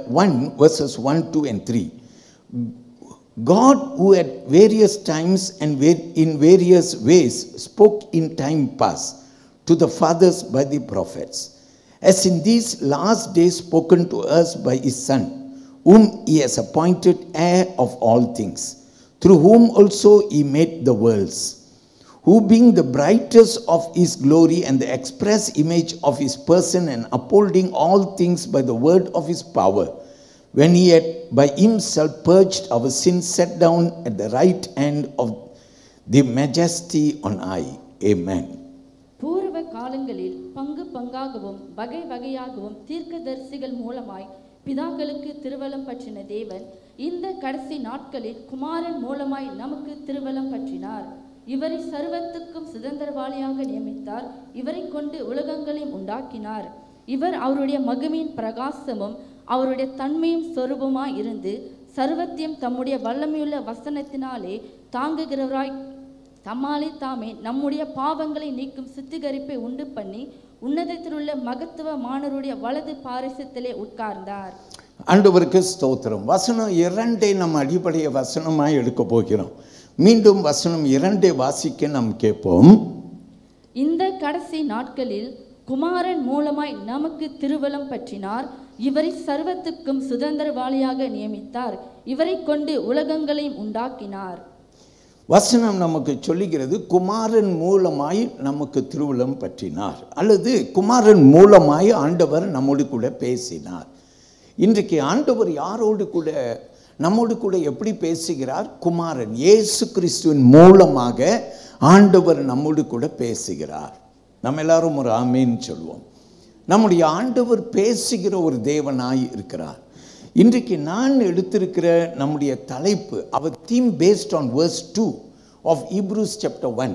1 verses 1, 2 and 3. God, who at various times and in various ways spoke in time past to the fathers by the prophets, as in these last days spoken to us by his Son, whom he has appointed heir of all things, through whom also he made the worlds, who being the brightness of his glory and the express image of his person, and upholding all things by the word of his power, when he had by himself purged our sins, sat down at the right hand of the majesty on high. Amen. பூர்வ காலங்களில் பங்கு பங்காகவும் வகை வகையாகவும் தீர்க்கதரிசிகள் மூலமாய் பிதாக்களுக்கு திருவலம் பற்றின தேவன் இந்த கடைசி நாட்களில் குமாரன் மூலமாய் நமக்கு திருவலம் பற்றினார். இவரை சர்வத்துக்கும் சுதந்திரவாளியாக நியமித்தார். இவரை கொண்டு உலகங்களையும் உண்டாக்கினார். இவர் அவருடைய மகிமையின் பிரகாசமும் அவருடைய தன்மையும் சொரூபமாய் இருந்து சர்வத்தையும் தம்முடைய வல்லமையுள்ள வசனத்தினாலே தாங்குகிறவராய் தம்மாலே தாமே நம்முடைய பாவங்களை நீக்கும் சுத்திகரிப்பை உண்டு பண்ணி உன்னதத்திலுள்ள மகத்துவமானவருடைய வலது பாரிசத்திலே உட்கார்ந்தார். ஆண்டவருக்கு ஸ்தோத்திரம். வசனம் 2 நம்ம அடிப்படைய வசனமாய் எடுக்க போகிறோம். மீண்டும் வசனம் 2 வாசிக்க நாம் கேட்போம். இந்த கடைசி நாட்களில் குமாரன் மூலமாய் நமக்கு திருவலம் பற்றினார். இவரை சர்வத்துக்கும் சுதந்திரவாளியாக நியமித்தார். இவரை கொண்டு உலகங்களையும் உண்டாக்கினார். வசனம் நமக்கு சொல்லுகிறது குமாரன் மூலமாய் நமக்கு திருவலம் பற்றினார், அல்லது குமாரன் மூலமாய் ஆண்டவர் நம்மோடு கூட பேசினார். இன்றைக்கு ஆண்டவர் யாரோடு கூட நம்மோடு கூட எப்படி பேசுகிறார்? குமாரன் இயேசு கிறிஸ்துவின் மூலமாக ஆண்டவர் நம்மோடு கூட பேசுகிறார். நம்ம எல்லாரும் ஒரு ஆமேன்னு சொல்லுவோம். நம்முடைய ஆண்டவர் பேசுகிற ஒரு தேவனாய் இருக்கிறார். இன்றைக்கு நான் எடுத்திருக்கிற நம்முடைய தலைப்பு, அவர் theme based on verse 2 of Hebrews chapter 1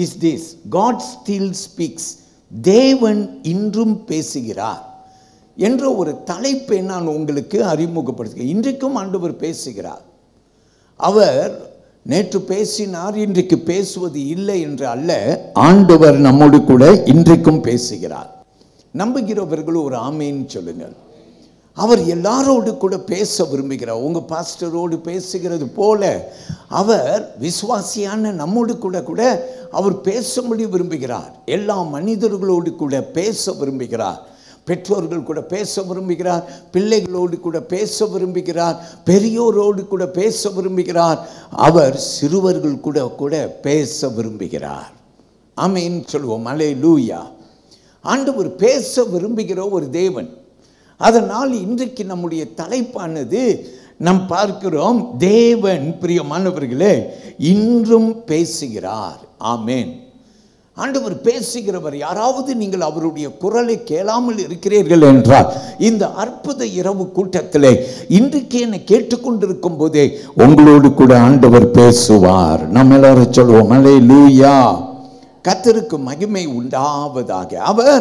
is this: God still speaks. தேவன் இன்றும் பேசுகிறார் என்ற ஒரு தலைப்பை நான் உங்களுக்கு அறிமுகப்படுத்துகிறேன். இன்றைக்கும் ஆண்டவர் பேசுகிறார். அவர் நேற்று பேசினார், இன்றைக்கு பேசுவது இல்லை என்று அல்ல. ஆண்டவர் நம்மோடு கூட இன்றைக்கும் பேசுகிறார். நம்புகிறவர்கள் ஒரு ஆமேன்னு சொல்லுங்கள். அவர் எல்லாரோடு கூட பேச விரும்புகிறார். உங்கள் பாஸ்டரோடு பேசுகிறது போல அவர் விசுவாசியான நம்மோடு கூட அவர் பேசும்படி விரும்புகிறார். எல்லா மனிதர்களோடு கூட பேச விரும்புகிறார். பெற்றோர்கள் கூட பேச விரும்புகிறார், பிள்ளைகளோடு கூட பேச விரும்புகிறார், பெரியோரோடு கூட பேச விரும்புகிறார். அவர் சிறுவர்கள் கூட பேச விரும்புகிறார். ஆமென் சொல்லுவோம். அல்லேலூயா. ஆண்டவர் பேச விரும்புகிற ஒரு தேவன். அதனால் இன்றைக்கு நம்முடைய தலைப்பானது நாம் பார்க்கிறோம், தேவன் பிரியமானவர்களே இன்றும் பேசுகிறார். ஆமென். ஆண்டவர் பேசுகிறவர். யாராவது நீங்கள் அவருடைய குரலை கேளாமல் இருக்கிறீர்கள் என்றால் இந்த அற்புத இரவு கூட்டத்திலே இன்றைக்கு என்னை கேட்டுக்கொண்டிருக்கும் போதே உங்களோடு கூட ஆண்டவர் பேசுவார். நம்ம எல்லாரும் சொல்லுவோம் அல்லேலூயா. கர்த்தருக்கு மகிமை உண்டாவதாக. அவர்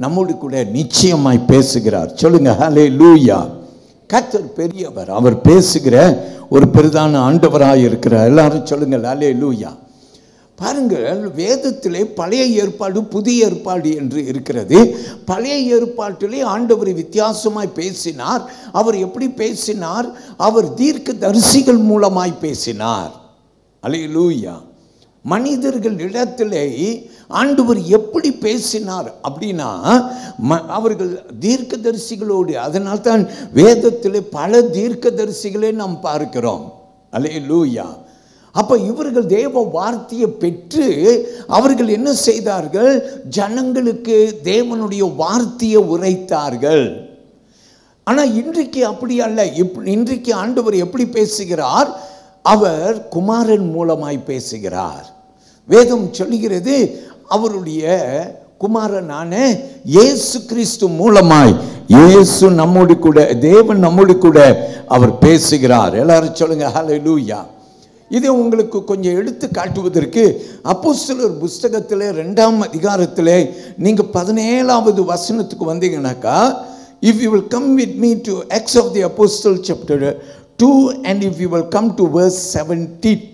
நம்மோடு கூட நிச்சயமாய் பேசுகிறார். சொல்லுங்க அல்லேலூயா. கர்த்தர் பெரியவர். அவர் பேசுகிற ஒரு பிரதான ஆண்டவராய் இருக்கிறார். எல்லாரும் சொல்லுங்கள் அல்லேலூயா. பாருங்கள், வேதத்திலே பழைய ஏற்பாடு புதிய ஏற்பாடு என்று இருக்கிறது. பழைய ஏற்பாட்டிலே ஆண்டவர் வித்தியாசமாய் பேசினார். அவர் எப்படி பேசினார்? அவர் தீர்க்கதரிசிகள் மூலமாய் பேசினார். அல்லேலூயா. மனிதர்கள் இடத்திலே ஆண்டவர் எப்படி பேசினார் அப்படின்னா அவர்கள் தீர்க்கதரிசிகளோடு. அதனால்தான் வேதத்திலே பல தீர்க்கதரிசிகளை நாம் பார்க்கிறோம். அல்லேலூயா. அப்போ இவர்கள் தேவ வார்த்தையை பெற்று அவர்கள் என்ன செய்தார்கள்? ஜனங்களுக்கு தேவனுடைய வார்த்தையை உரைத்தார்கள். ஆனால் இன்றைக்கு அப்படி அல்ல. இன்றைக்கு ஆண்டவர் எப்படி பேசுகிறார்? அவர் குமாரன் மூலமாய் பேசுகிறார். வேதம் சொல்லுகிறது அவருடைய குமாரனான இயேசு கிறிஸ்து மூலமாய் இயேசு நம்மோடு கூட, தேவன் நம்மோடு கூட அவர் பேசுகிறார். எல்லாரும் சொல்லுங்க ஹல்லேலூயா. இதை உங்களுக்கு கொஞ்சம் எடுத்து காட்டுவதற்கு அப்போஸ்தலர் புஸ்தகத்தில் 2ஆம் அதிகாரத்தில் நீங்கள் 17வது வசனத்துக்கு வந்தீங்கன்னாக்கா, if you will come with me to Acts of the Apostle chapter 2 and if you will come to verse 17.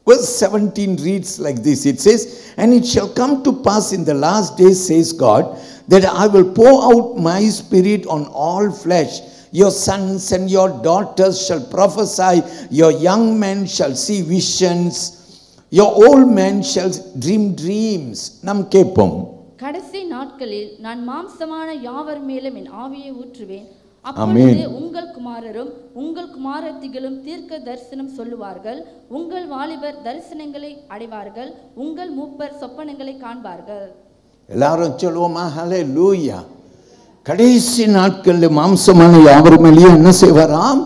Verse 17 reads like this. It says, and it shall come to pass in the last days, says God, that I will pour out my spirit on all flesh. Your sons and your daughters shall prophesy. Your young men shall see visions. Your old men shall dream dreams. நாம் கேட்போம். கடைசி நாட்களில் நான் மாம்சமான யாவர் மேலும் என் ஆவியை ஊற்றுவேன். அப்பொழுது உங்கள் குமாரரும் உங்கள் குமாரத்திகளும் தீர்க்க தரிசனம் சொல்லுவார்கள். உங்கள் வாலிபர் தரிசனங்களை அடைவார்கள். உங்கள் மூப்பர் சொப்பனங்களை காண்பார்கள். எல்லாரும் சொல்லுவோமா? ஹல்லேலூயா. கடைசி நாட்களில் மாம்சமான யாவர் மேலேயும் என்ன செய்வாராம்?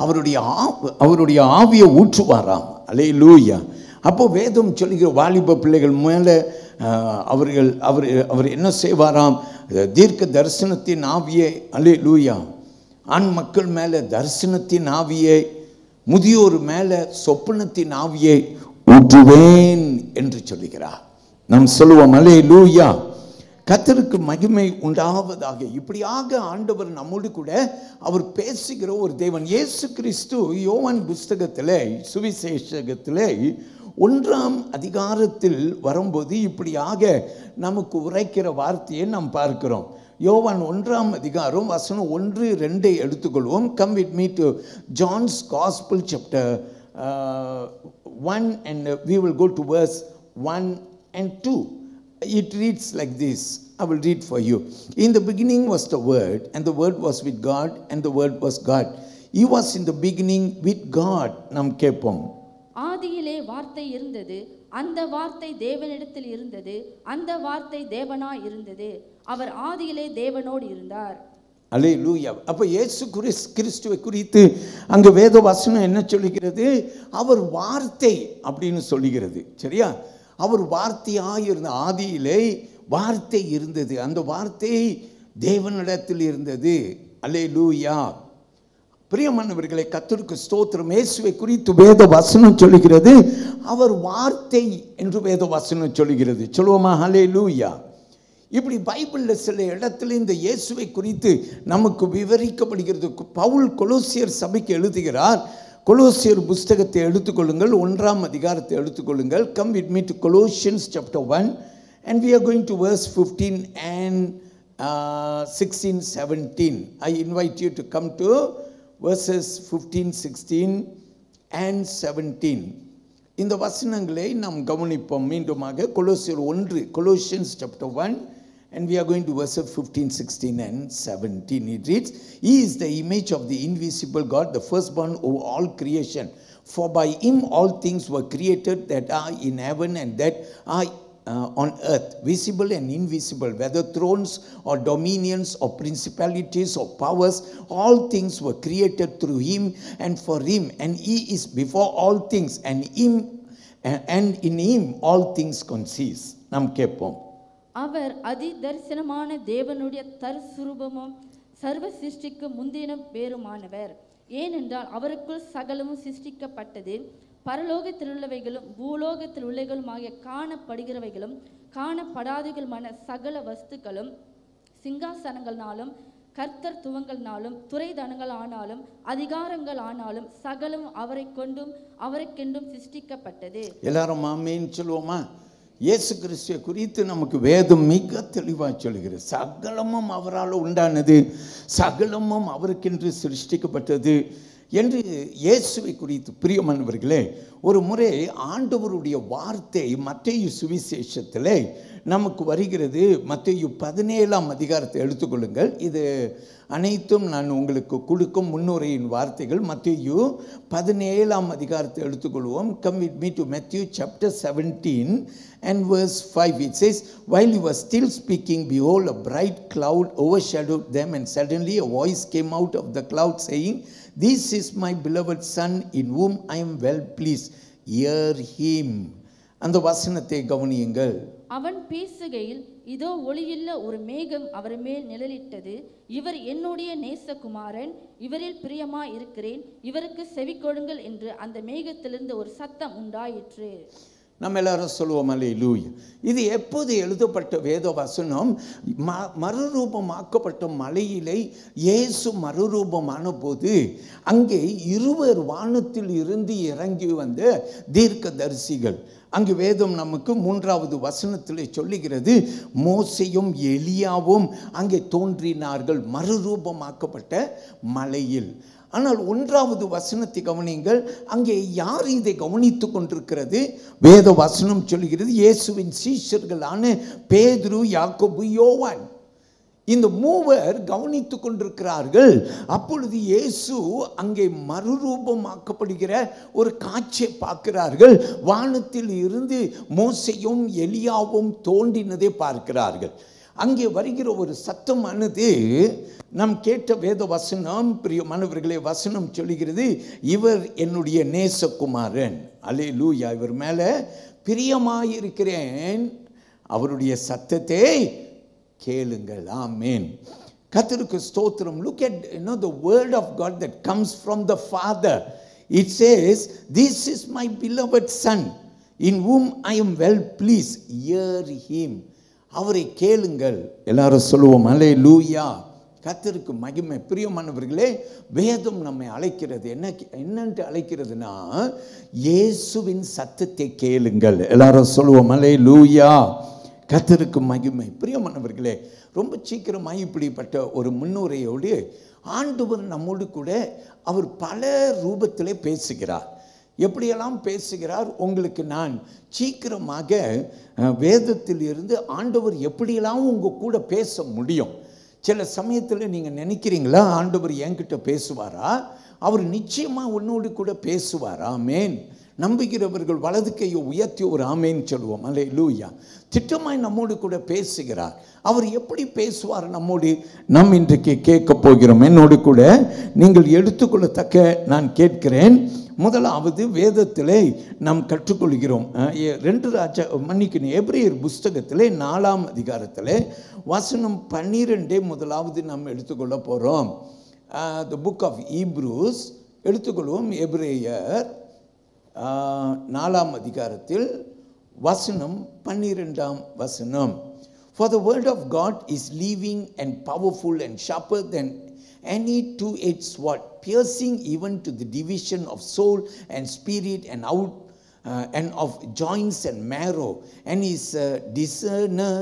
அவருடைய ஆவியை ஊற்றுவாராம். ஹல்லேலூயா. அப்போ வேதம் சொல்லுகிற வாலிப பிள்ளைகள் மேலே அவர் என்ன செய்வாராம்? தீர்க்க தரிசனத்தின் ஆவியை, ஹல்லேலூயா, ஆண் மக்கள் மேலே தரிசனத்தின் ஆவியை, முதியோர் மேலே சொப்பனத்தின் ஆவியை ஊற்றுவேன் என்று சொல்லுகிறார். நாம் சொல்லுவோம் ஹல்லேலூயா. கர்த்தருக்கு மகிமை உண்டாவதாக. இப்படியாக ஆண்டவர் நம்மோடு கூட அவர் பேசுகிற ஒரு தேவன். இயேசு கிறிஸ்து யோவான் புஸ்தகத்திலே, சுவிசேஷகத்திலே 1ஆம் அதிகாரத்தில் வரும்போது இப்படியாக நமக்கு உரைக்கிற வார்த்தையை நாம் பார்க்கிறோம். யோவான் 1ஆம் அதிகாரம் வசனம் 1-2 எடுத்துக்கொள்வோம். Come with me to John's Gospel chapter 1 and we will go to verse 1 and 2. It reads like this. I will read for you. In the beginning was the Word, and the Word was with God, and the Word was God. He was in the beginning with God. நாம் கேட்போம். ஆதியிலே வார்த்தை இருந்தது, அந்த வார்த்தை தேவனிடத்தில் இருந்தது, அந்த வார்த்தை தேவனாய் இருந்தது, அவர் ஆதியிலே தேவனோடு இருந்தார். அல்லேலூயா. அப்ப இயேசு கிறிஸ்துவை குறித்து அங்க வேத வசனம் என்ன சொல்லுகிறது? அவர் வார்த்தை அப்படின்னு சொல்லுகிறது. சரியா? அவர் வார்த்தையாய் இருந்த, ஆதியிலே வார்த்தை இருந்தது, அந்த வார்த்தை தேவனிடத்தில் இருந்தது. அல்லேலூயா. பிரியமானவர்களே, கர்த்தருக்கு ஸ்தோத்திரம். இயேசுவை குறித்து வேத வசனம் சொல்லுகிறது அவர் வார்த்தை என்று வேத வசனம் சொல்லுகிறது. சொல்லுவோமா? ஹல்லேலூயா. இப்படி பைபிளில் சில இடத்துல இந்த இயேசுவை குறித்து நமக்கு விவரிக்கப்படுகிறது. பவுல் கொலோசியர் சபைக்கு எழுதுகிறார். கொலோசியர் புஸ்தகத்தை எடுத்துக்கொள்ளுங்கள், 1ஆம் அதிகாரத்தை எடுத்துக்கொள்ளுங்கள். Come with me to Colossians chapter 1 and we are going to verse 15 and 16, 17. I invite you to come to verses 15, 16 and 17. இந்த வசனங்களை நாம் கவனிப்போம். மீண்டுமாக கொலோசியர் 1, Colossians chapter 1 and we are going to verses 15, 16 and 17. It reads, He is the image of the invisible God, the firstborn over all creation. For by him all things were created that are in heaven and that are on earth, visible and invisible, whether thrones or dominions or principalities or powers, all things were created through him and for him, and he is before all things, and in him all things consist. நாம் கேட்போம். அவர் அதி தரிசனமான தேவனுடைய தற்சுரூபமும் சர்வ சிருஷ்டிக்கு முந்தின பேருமானவர். ஏனென்றால் அவருக்குள் சகலமும் சிருஷ்டிக்கப்பட்டது, பரலோகத்தில் உள்ளவைகளும் பூலோகத்தில் உள்ளவைகளுமாகிய காணப்படுகிறவைகளும் காணப்படாதவைகளுமான சகல வஸ்துக்களும், சிங்காசனங்களாலும் கர்த்தர் துவங்களாலும் துறைதனங்கள் ஆனாலும் அதிகாரங்கள் ஆனாலும் சகலம் அவரை கொண்டும் அவருக்கென்றும் சிருஷ்டிக்கப்பட்டது. எல்லாரும் ஆமென் சொல்லுவோமா? இயேசு கிறிஸ்துவை குறித்து நமக்கு வேதம் மிக தெளிவாக சொல்கிறது. சகலமும் அவரால் உண்டானது, சகலமும் அவருக்கென்று சிருஷ்டிக்கப்பட்டது என்று இயேசுவை குறித்து. பிரியமானவர்களே, ஒரு முறை ஆண்டவருடைய வார்த்தை மத்தேயு சுவிசேஷத்திலே நமக்கு வருகிறது. மத்தேயு 17ஆம் அதிகாரத்தை எடுத்துக்கொள்ளுங்கள். இது அனைத்தும் நான் உங்களுக்கு கொடுக்கும் முன்னுரையின் வார்த்தைகள். மத்தேயு 17ஆம் அதிகாரத்தை எடுத்துக்கொள்வோம். Come with me to Matthew chapter 17 and verse 5. It says, While he was still speaking, behold, a bright cloud overshadowed them, and suddenly a voice came out of the cloud saying, This is my beloved son, in whom I am well pleased. Hear him. அந்த வசனத்தை கவனியுங்கள். அவன் பேசுகையில், இதோ ஒளியுள்ள ஒரு மேகம் அவர் மேல் நிழலிட்டது. இவர் என்னுடைய நேசகுமாரன், இவரில் பிரியமாய் இருக்கிறேன், இவருக்கு செவி கொடுங்கள் என்று அந்த மேகத்திலிருந்து ஒரு சத்தம் உண்டாயிற்று. நம்ம எல்லாரும் சொல்லுவோம் அல்லேலூயா. இது எப்போது எழுதப்பட்ட வேத வசனம்? மறுரூபமாக்கப்பட்ட மலையிலே இயேசு மறுரூபமான போது அங்கே இருவர் வானத்தில் இருந்து இறங்கி வந்த தீர்க்கதரிசிகள். அங்கு வேதம் நமக்கு 3வது வசனத்தில் சொல்லுகிறது, மோசேயும் எலியாவும் அங்கே தோன்றினார்கள் மறுரூபமாக்கப்பட்ட மலையில். ஆனால் 1வது வசனத்தை கவனிங்கள். அங்கே யார் இதை கவனித்து கொண்டிருக்கிறது? வேத வசனம் சொல்கிறது இயேசுவின் சீஷர்களான பேதுரு, யாக்கோபு, யோவான். இந்த மூவர் கவனித்து கொண்டிருக்கிறார்கள். அப்பொழுது இயேசு அங்கே மறுரூபமாக்கப்படுகிற ஒரு காட்சியை பார்க்கிறார்கள். வானத்தில் இருந்து மோசேயும் எலியாவும் தோன்றினதை பார்க்கிறார்கள். அங்கே வருகிற ஒரு சத்தமானது நாம் கேட்ட வேத வசனம், பிரியமானவர்களே, வசனம் சொல்லுகிறது, இவர் என்னுடைய நேசகுமாரன், அல்லேலூயா, இவர் மேலே பிரியமாயிருக்கிறேன், அவருடைய சத்தத்தை கேளுங்கள். ஆமென். கர்த்தருக்கு ஸ்தோத்திரம். Look at the word of God that comes from the Father. It says, this is my beloved son in whom I am well pleased, hear him. அவரை கேளுங்கள். எல்லாரும் சொல்லுவோம் அல்லேலூயா. கர்த்தருக்கு மகிமை. பிரியமானவர்களே, வேதம் நம்மை அழைக்கிறது என்னன்னு அழைக்கிறதுனா, இயேசுவின் சத்தத்தை கேளுங்கள். எல்லாரும் சொல்லுவோம் அல்லேலூயா. கர்த்தருக்கு மகிமை. பிரியமானவர்களே, ரொம்ப சீக்கிரமாக இப்படிப்பட்ட ஒரு முன்னுரையோடு ஆண்டவர் நம்மோடு கூட அவர் பல ரூபத்திலே பேசுகிறார். எப்படியெல்லாம் பேசுகிறார் உங்களுக்கு நான் சீக்கிரமாக வேதத்தில் இருந்து ஆண்டவர் எப்படியெல்லாம் உங்கள் கூட பேச முடியும். சில சமயத்தில் நீங்கள் நினைக்கிறீங்களா ஆண்டவர் என்கிட்ட பேசுவாரா? அவர் நிச்சயமாக உன்னோடு கூட பேசுவார். ஆமென். நம்புகிறவர்கள் வலது கையை உயர்த்தி ஒரு ஆமேன்னு சொல்லுவோம். அல்லேலூயா. திட்டமாய் நம்மோடு கூட பேசுகிறார். அவர் எப்படி பேசுவார் நம்மோடு? நாம் இன்றைக்கு கேட்க போகிறோம். என்னோடு கூட நீங்கள் எடுத்துக்கொள்ளத்தக்க நான் கேட்கிறேன். முதலாவது வேதத்திலே நாம் கற்றுக்கொள்கிறோம். 2 ராஜா எபிரேயர் புஸ்தகத்திலே 4ஆம் அதிகாரத்திலே வசனம் 12 முதலாவது நாம் எடுத்துக்கொள்ள போகிறோம். த புக் ஆஃப் ஈப்ரூஸ் எடுத்துக்கொள்வோம். எபிரேயர் 4ஆம் அதிகாரத்தில் வசனம் 12ஆம் வசனம். For the word of God is living and powerful and sharper than any two-edged sword, piercing even to the division of soul and spirit and out and of joints and marrow, and is a discerner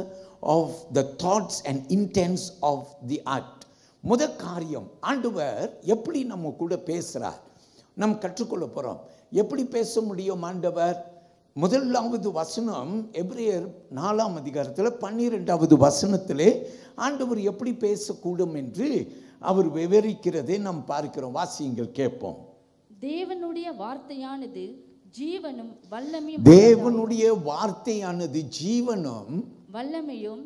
of the thoughts and intents of the heart. முதல் காரியம், ஆண்டவர் எப்படி நம்ம கூட பேசுகிறார் நாம் கற்றுக்கொள்ள போகிறோம். எப்படி பேச முடியும் ஆண்டவர்? முதலாவது வசனம் எபிரேயர் 4ஆம் அதிகாரத்தில் 12வது வசனத்திலே ஆண்டவர் எப்படி பேசக்கூடும் என்று அவர் விவரிக்கிறதை நாம் பார்க்கிறோம். வாசியுங்கள், கேட்போம். தேவனுடைய வார்த்தையானது ஜீவனும் வல்லமையும். தேவனுடைய வார்த்தையானது ஜீவனும் வல்லமையும்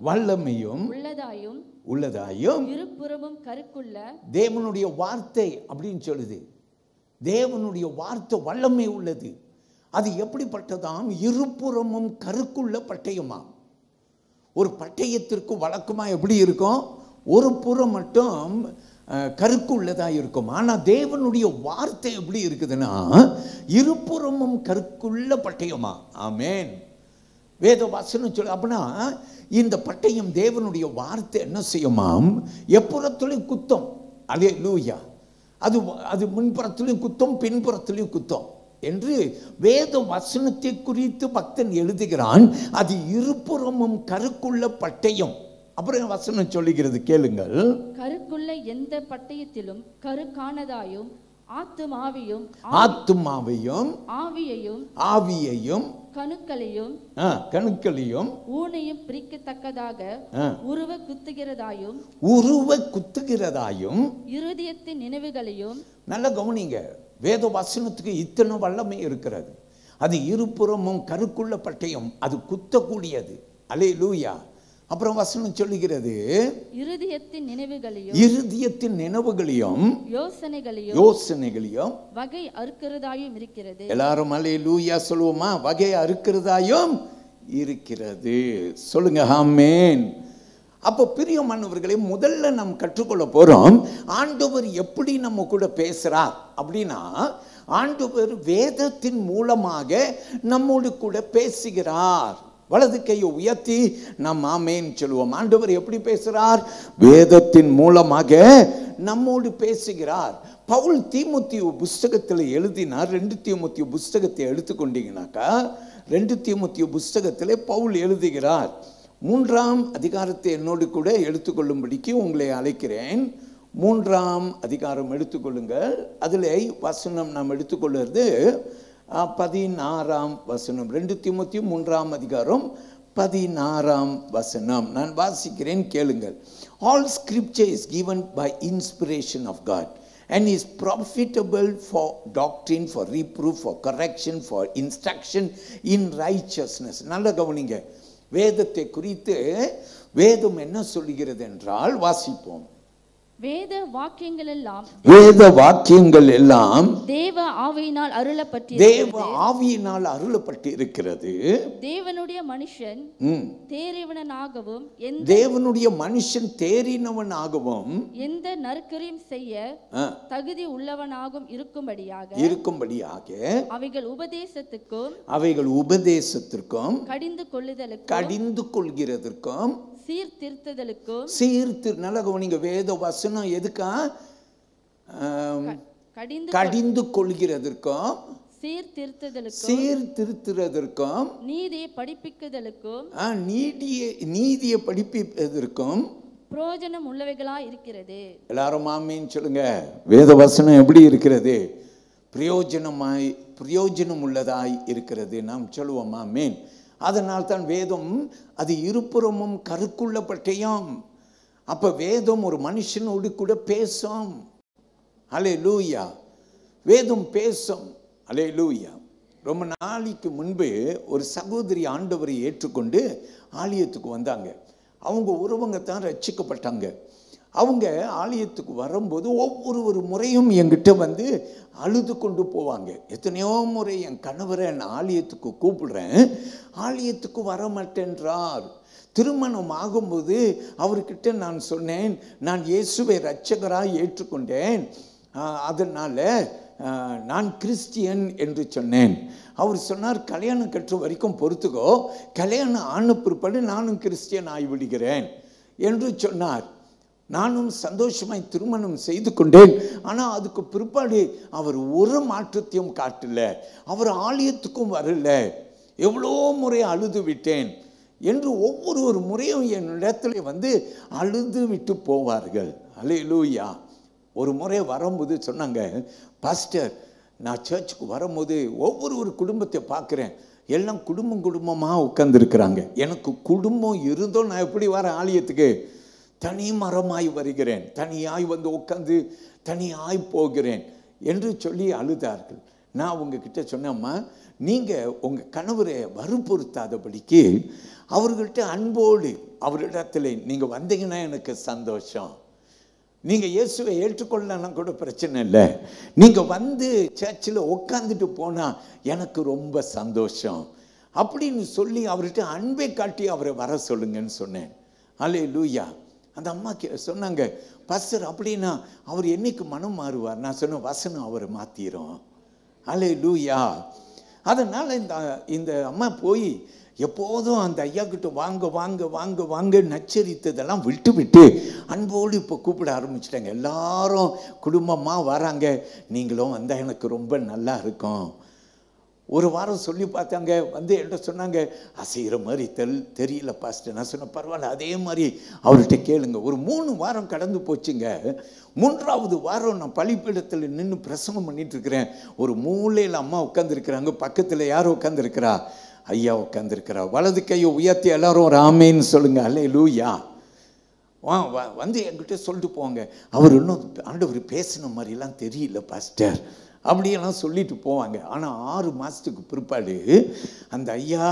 உள்ளதாயும் இருபுறமும் கருக்குள்ள. தேவனுடைய வார்த்தை அப்படின்னு சொல்லுது. தேவனுடைய வார்த்தை வல்லமை உள்ளது. அது எப்படிப்பட்டதாம்? இருபுறமும் கருக்குள்ள பட்டயமாம். ஒரு பட்டயத்திற்கு வழக்கமாக எப்படி இருக்கும்? ஒரு புறம் மட்டும் கருக்கு உள்ளதாக இருக்கும். ஆனால் தேவனுடைய வார்த்தை எப்படி இருக்குதுன்னா இருபுறமும் கருக்குள்ள பட்டயமா. ஆமேன். வேத வசனம் சொல்லு. அப்படின்னா இந்த பட்டயம் தேவனுடைய வார்த்தை என்ன செய்யுமாம்? எப்புறத்துலையும் குத்தம். அல்லேலூயா. அது முன்புறத்திலையும் குத்தம், பின்புறத்திலையும் குத்தம் என்று வேத வசனத்தை குறித்து பக்தன் எழுதுகிறான். அது இருபுறமும் கருக்குள்ள பட்டயம். அப்புறம் வசனம் சொல்லுகிறது, கேளுங்கள். கருக்குள்ள எந்த பட்டயத்திலும் கருக்கானதாயும் ஆத்துமாவையும் ஆவியையும் கணுக்களையும் ஊனையும் பிரிக்கத்தக்கதாக உருவ குத்துகிறதாயும் இருதயத்தின் நினைவுகளையும். நல்ல கவனிங்க, வேத வசனத்துக்கு இத்தனை வல்லமை இருக்கிறது. அது இருபுறமும் கருக்குள்ள பட்டயம், அது குத்தக்கூடியது. அல்லேலூயா. அப்புறம் வசனம் சொல்லுகிறது, இருதயத்தின் நினைவுகளையும் யோசனைகளையும் வகை அறுக்கிறதாயும் இருக்கிறது. எல்லாரும் அல்லேலூயா சொல்லுவோமா? வகை அறுக்கிறதாயும் இருக்கிறது. சொல்லுங்க ஆமென். அப்போ பிரியமானவர்களே, முதல்ல நாம் கற்றுக்கொள்ள போறோம் ஆண்டவர் எப்படி நம்ம கூட பேசுறார் அப்படின்னா, ஆண்டவர் வேதத்தின் மூலமாக நம்மோடு கூட பேசுகிறார். வலது கையை உயர்த்தி நாம் ஆமென் சொல்லுவோம். ஆண்டவர் எப்படி பேசுகிறார்? வேதத்தின் மூலமாக நம்மோடு பேசுகிறார். பவுல் தீமோத்தேயு புஸ்தகத்தில் எழுதினார். 2 தீமோத்தேயு புஸ்தகத்தை எடுத்துக்கொண்டீங்கன்னாக்கா 2 தீமோத்தேயு புஸ்தகத்தில் பவுல் எழுதுகிறார். 3ஆம் அதிகாரத்தை என்னோடு கூட எடுத்துக்கொள்ளும்படிக்கு உங்களை அழைக்கிறேன். 3ஆம் அதிகாரம் எடுத்துக்கொள்ளுங்கள். அதில் வசனம் நாம் எடுத்துக்கொள்வது 16ஆம் வசனம். 2 தீமோத்தேயு 3ஆம் அதிகாரம் 16ஆம் வசனம் நான் வாசிக்கிறேன், கேளுங்கள். All scripture is given by inspiration of God and is profitable for doctrine, for reproof, for correction, for instruction in righteousness. நல்ல கவனிங்க. வேதத்தை குறித்து வேதம் என்ன சொல்கிறது என்றால் வாசிப்போம். வேத வாக்கியங்கள் எல்லாம் தேவ ஆவியினால் அருளப்பட்டு இருக்கிறது. தேவனுடைய மனுஷன் தேறினவனாகவும் எந்த நற்கிரியும் செய்ய தகுதி உள்ளவனாகவும் இருக்கும்படியாக அவைகள் உபதேசத்துக்கும் கடிந்து கொள்கிறதற்கும் நல்ல கவனிங்க. வேத வசனம் எதுக்கா? கடிந்து கொள்கிறதற்கும் சீர்திருத்துவதற்கும் நீதியை படிப்பிப்பதற்கும் பிரயோஜனம் உள்ளவைகளாய் இருக்கிறது. எல்லாரும் ஆமென் சொல்லுங்க. வேத வசனம் எப்படி இருக்கிறது? பிரயோஜனம் உள்ளதாய் இருக்கிறது. நாம் சொல்லுவோம் ஆமென். அதனால் தான் வேதம் அது இருபுறமும் கருக்குள்ள பட்டயம். அப்போ வேதம் ஒரு மனுஷனோடு கூட பேசும். அல்லேலூயா. வேதம் பேசும். அல்லேலூயா. ரொம்ப நாளைக்கு முன்பு ஒரு சகோதரி ஆண்டவரை ஏற்றுக்கொண்டு ஆலயத்துக்கு வந்தாங்க. அவங்க ஒருவங்க தான் ரட்சிக்கப்பட்டாங்க. அவங்க ஆலயத்துக்கு வரும்போது ஒவ்வொரு முறையும் என்கிட்ட வந்து அழுது கொண்டு போவாங்க. எத்தனையோ முறை என் கணவரை நான் ஆலயத்துக்கு கூப்பிடுறேன், ஆலயத்துக்கு வர மாட்டேன்றார். திருமணம் ஆகும்போது அவர்கிட்ட நான் சொன்னேன், நான் இயேசுவை இரட்சகராய் ஏற்றுக்கொண்டேன், அதனால் நான் கிறிஸ்டியன் என்று சொன்னேன். அவர் சொன்னார், கல்யாணம் கற்ற வரைக்கும் பொறுத்துக்கோ, கல்யாணம் ஆன பிற்பாடு நானும் கிறிஸ்டியன் ஆகிவிடுகிறேன் என்று சொன்னார். நானும் சந்தோஷமாய் திருமணம் செய்து கொண்டேன். ஆனால் அதுக்கு பிற்பாடு அவர் ஒரு மாற்றத்தையும் காட்டல. அவர் ஆலயத்துக்கும் வரல. எவ்வளோ முறை அழுது விட்டேன் என்று ஒவ்வொரு முறையும் என்னிடத்துல வந்து அழுது விட்டு போவார்கள். அல்லேலூயா. ஒரு முறை வரும்போது சொன்னாங்க, பாஸ்டர், நான் சர்ச்சுக்கு வரும்போது ஒவ்வொரு குடும்பத்தை பார்க்குறேன், எல்லாம் குடும்பமாக உட்கார்ந்துருக்கிறாங்க. எனக்கு குடும்பம் இருந்தோம், நான் எப்படி வரேன் ஆலயத்துக்கு? தனி மரமாய் வருகிறேன், தனியாய் வந்து உட்காந்து தனியாய் போகிறேன் என்று சொல்லி அழுதார்கள். நான் உங்ககிட்ட சொன்னேம்மா, நீங்கள் உங்கள் கணவரை வற்புறுத்தாதபடிக்கு அவர்கிட்ட அன்போடு அவரிடத்துல நீங்கள் வந்தீங்கன்னா எனக்கு சந்தோஷம். நீங்கள் இயேசுவை ஏற்றுக்கொள்ளலன்னா கூட பிரச்சனை இல்லை, நீங்கள் வந்து சர்ச்சில் உட்காந்துட்டு போனால் எனக்கு ரொம்ப சந்தோஷம் அப்படின்னு சொல்லி அவர்கிட்ட அன்பை காட்டி அவரை வர சொல்லுங்கன்னு சொன்னேன். அல்லேலூயா. அந்த அம்மா சொன்னாங்க, பாஸ்டர் அப்படின்னா அவர் என்னைக்கு மனம் மாறுவார்? நான் சொன்ன வசனம் அவரை மாற்றிடும். அல்லேலூயா. அதனால் இந்த அம்மா போய் எப்போதும் அந்த ஐயா கிட்ட வாங்க வாங்க வாங்க வாங்க நச்சரித்ததெல்லாம் விட்டு அன்போடு இப்போ கூப்பிட ஆரம்பிச்சிட்டாங்க. எல்லாரும் குடும்பமாக வராங்க, நீங்களும் வந்தால் எனக்கு ரொம்ப நல்லா இருக்கும். ஒரு வாரம் சொல்லி பார்த்தாங்க, வந்து என்கிட்ட சொன்னாங்க, அசைகிற மாதிரி தெரியல பாஸ்டர். நான் சொன்னேன், பரவாயில்ல, அதே மாதிரி அவர்கிட்ட கேளுங்க. ஒரு 3 வாரம் கடந்து போச்சுங்க. 3ஆவது வாரம் நான் பலிப்பீடத்தில் நின்று பிரசங்கம் பண்ணிட்டு இருக்கிறேன். ஒரு மூலையில் அம்மா உட்காந்துருக்கிறாங்க, பக்கத்தில் யாரும் உட்காந்துருக்கிறா? ஐயா உட்காந்துருக்கிறா. வலது கையை உயர்த்தி எல்லாரும் ஒரு ஆமேன்னு சொல்லுங்க. அல்லேலூயா. வந்து என்கிட்ட சொல்லிட்டு போவாங்க, அவர் இன்னும் ஆண்டவர் பேசின மாதிரிலாம் தெரியல பாஸ்டர் அப்படியெல்லாம் சொல்லிட்டு போவாங்க. ஆனால் 6 மாதத்துக்கு பிற்பாடு அந்த ஐயா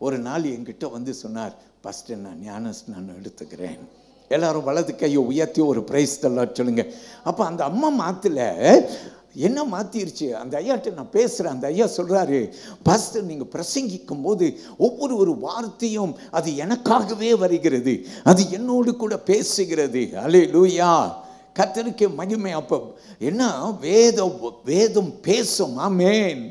ஒரு நாள் என்கிட்ட வந்து சொன்னார், பாஸ்டர் நான் ஞானஸ்நானம் எடுத்துக்கிறேன். எல்லாரும் வலது கையை உயர்த்தி ஒரு பிரைஸ் தள்ளாட் சொல்லுங்க. அப்போ அந்த அம்மா மாத்துல என்ன மாற்றிருச்சு? அந்த ஐயாட்ட நான் பேசுகிறேன். அந்த ஐயா சொல்கிறாரு, பாஸ்டர் நீங்கள் பிரசங்கிக்கும் போது ஒவ்வொரு வார்த்தையும் அது எனக்காகவே வருகிறது, அது என்னோடு கூட பேசுகிறது. அல்லேலூயா. கர்த்தருக்கு மகிமை. அப்போ என்ன, வேதம் பேசும். ஆமென்.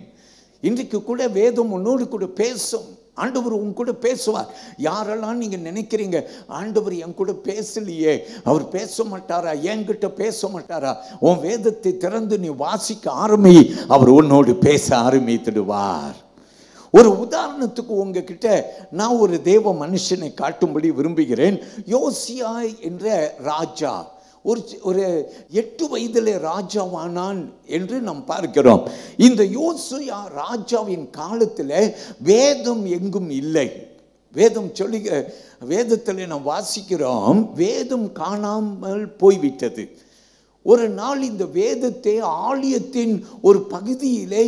இன்றைக்கு கூட வேதம் உன்னோடு கூட பேசும். ஆண்டவர் உன் கூட பேசுவார். யாரெல்லாம் நீங்க நினைக்கிறீங்க ஆண்டவர் என் கூட பேசலையே, அவர் பேச மாட்டாரா, என்கிட்ட பேச மாட்டாரா, உன் வேதத்தை திறந்து நீ வாசிக்க ஆரம்பி, அவர் உன்னோடு பேச ஆரம்பித்துடுவார். ஒரு உதாரணத்துக்கு உங்ககிட்ட நான் ஒரு தேவ மனுஷனை காட்டும்படி விரும்புகிறேன். யோசியா என்ற ராஜா ஒரு 8 வயதிலே ராஜாவானான் என்று நாம் பார்க்கிறோம். இந்த யோசியா ராஜாவின் காலத்தில் வேதம் எங்கும் இல்லை. வேதத்தில் நாம் வாசிக்கிறோம், வேதம் காணாமல் போய்விட்டது. ஒரு நாள் இந்த வேதத்தை ஆலயத்தின் ஒரு பகுதியிலே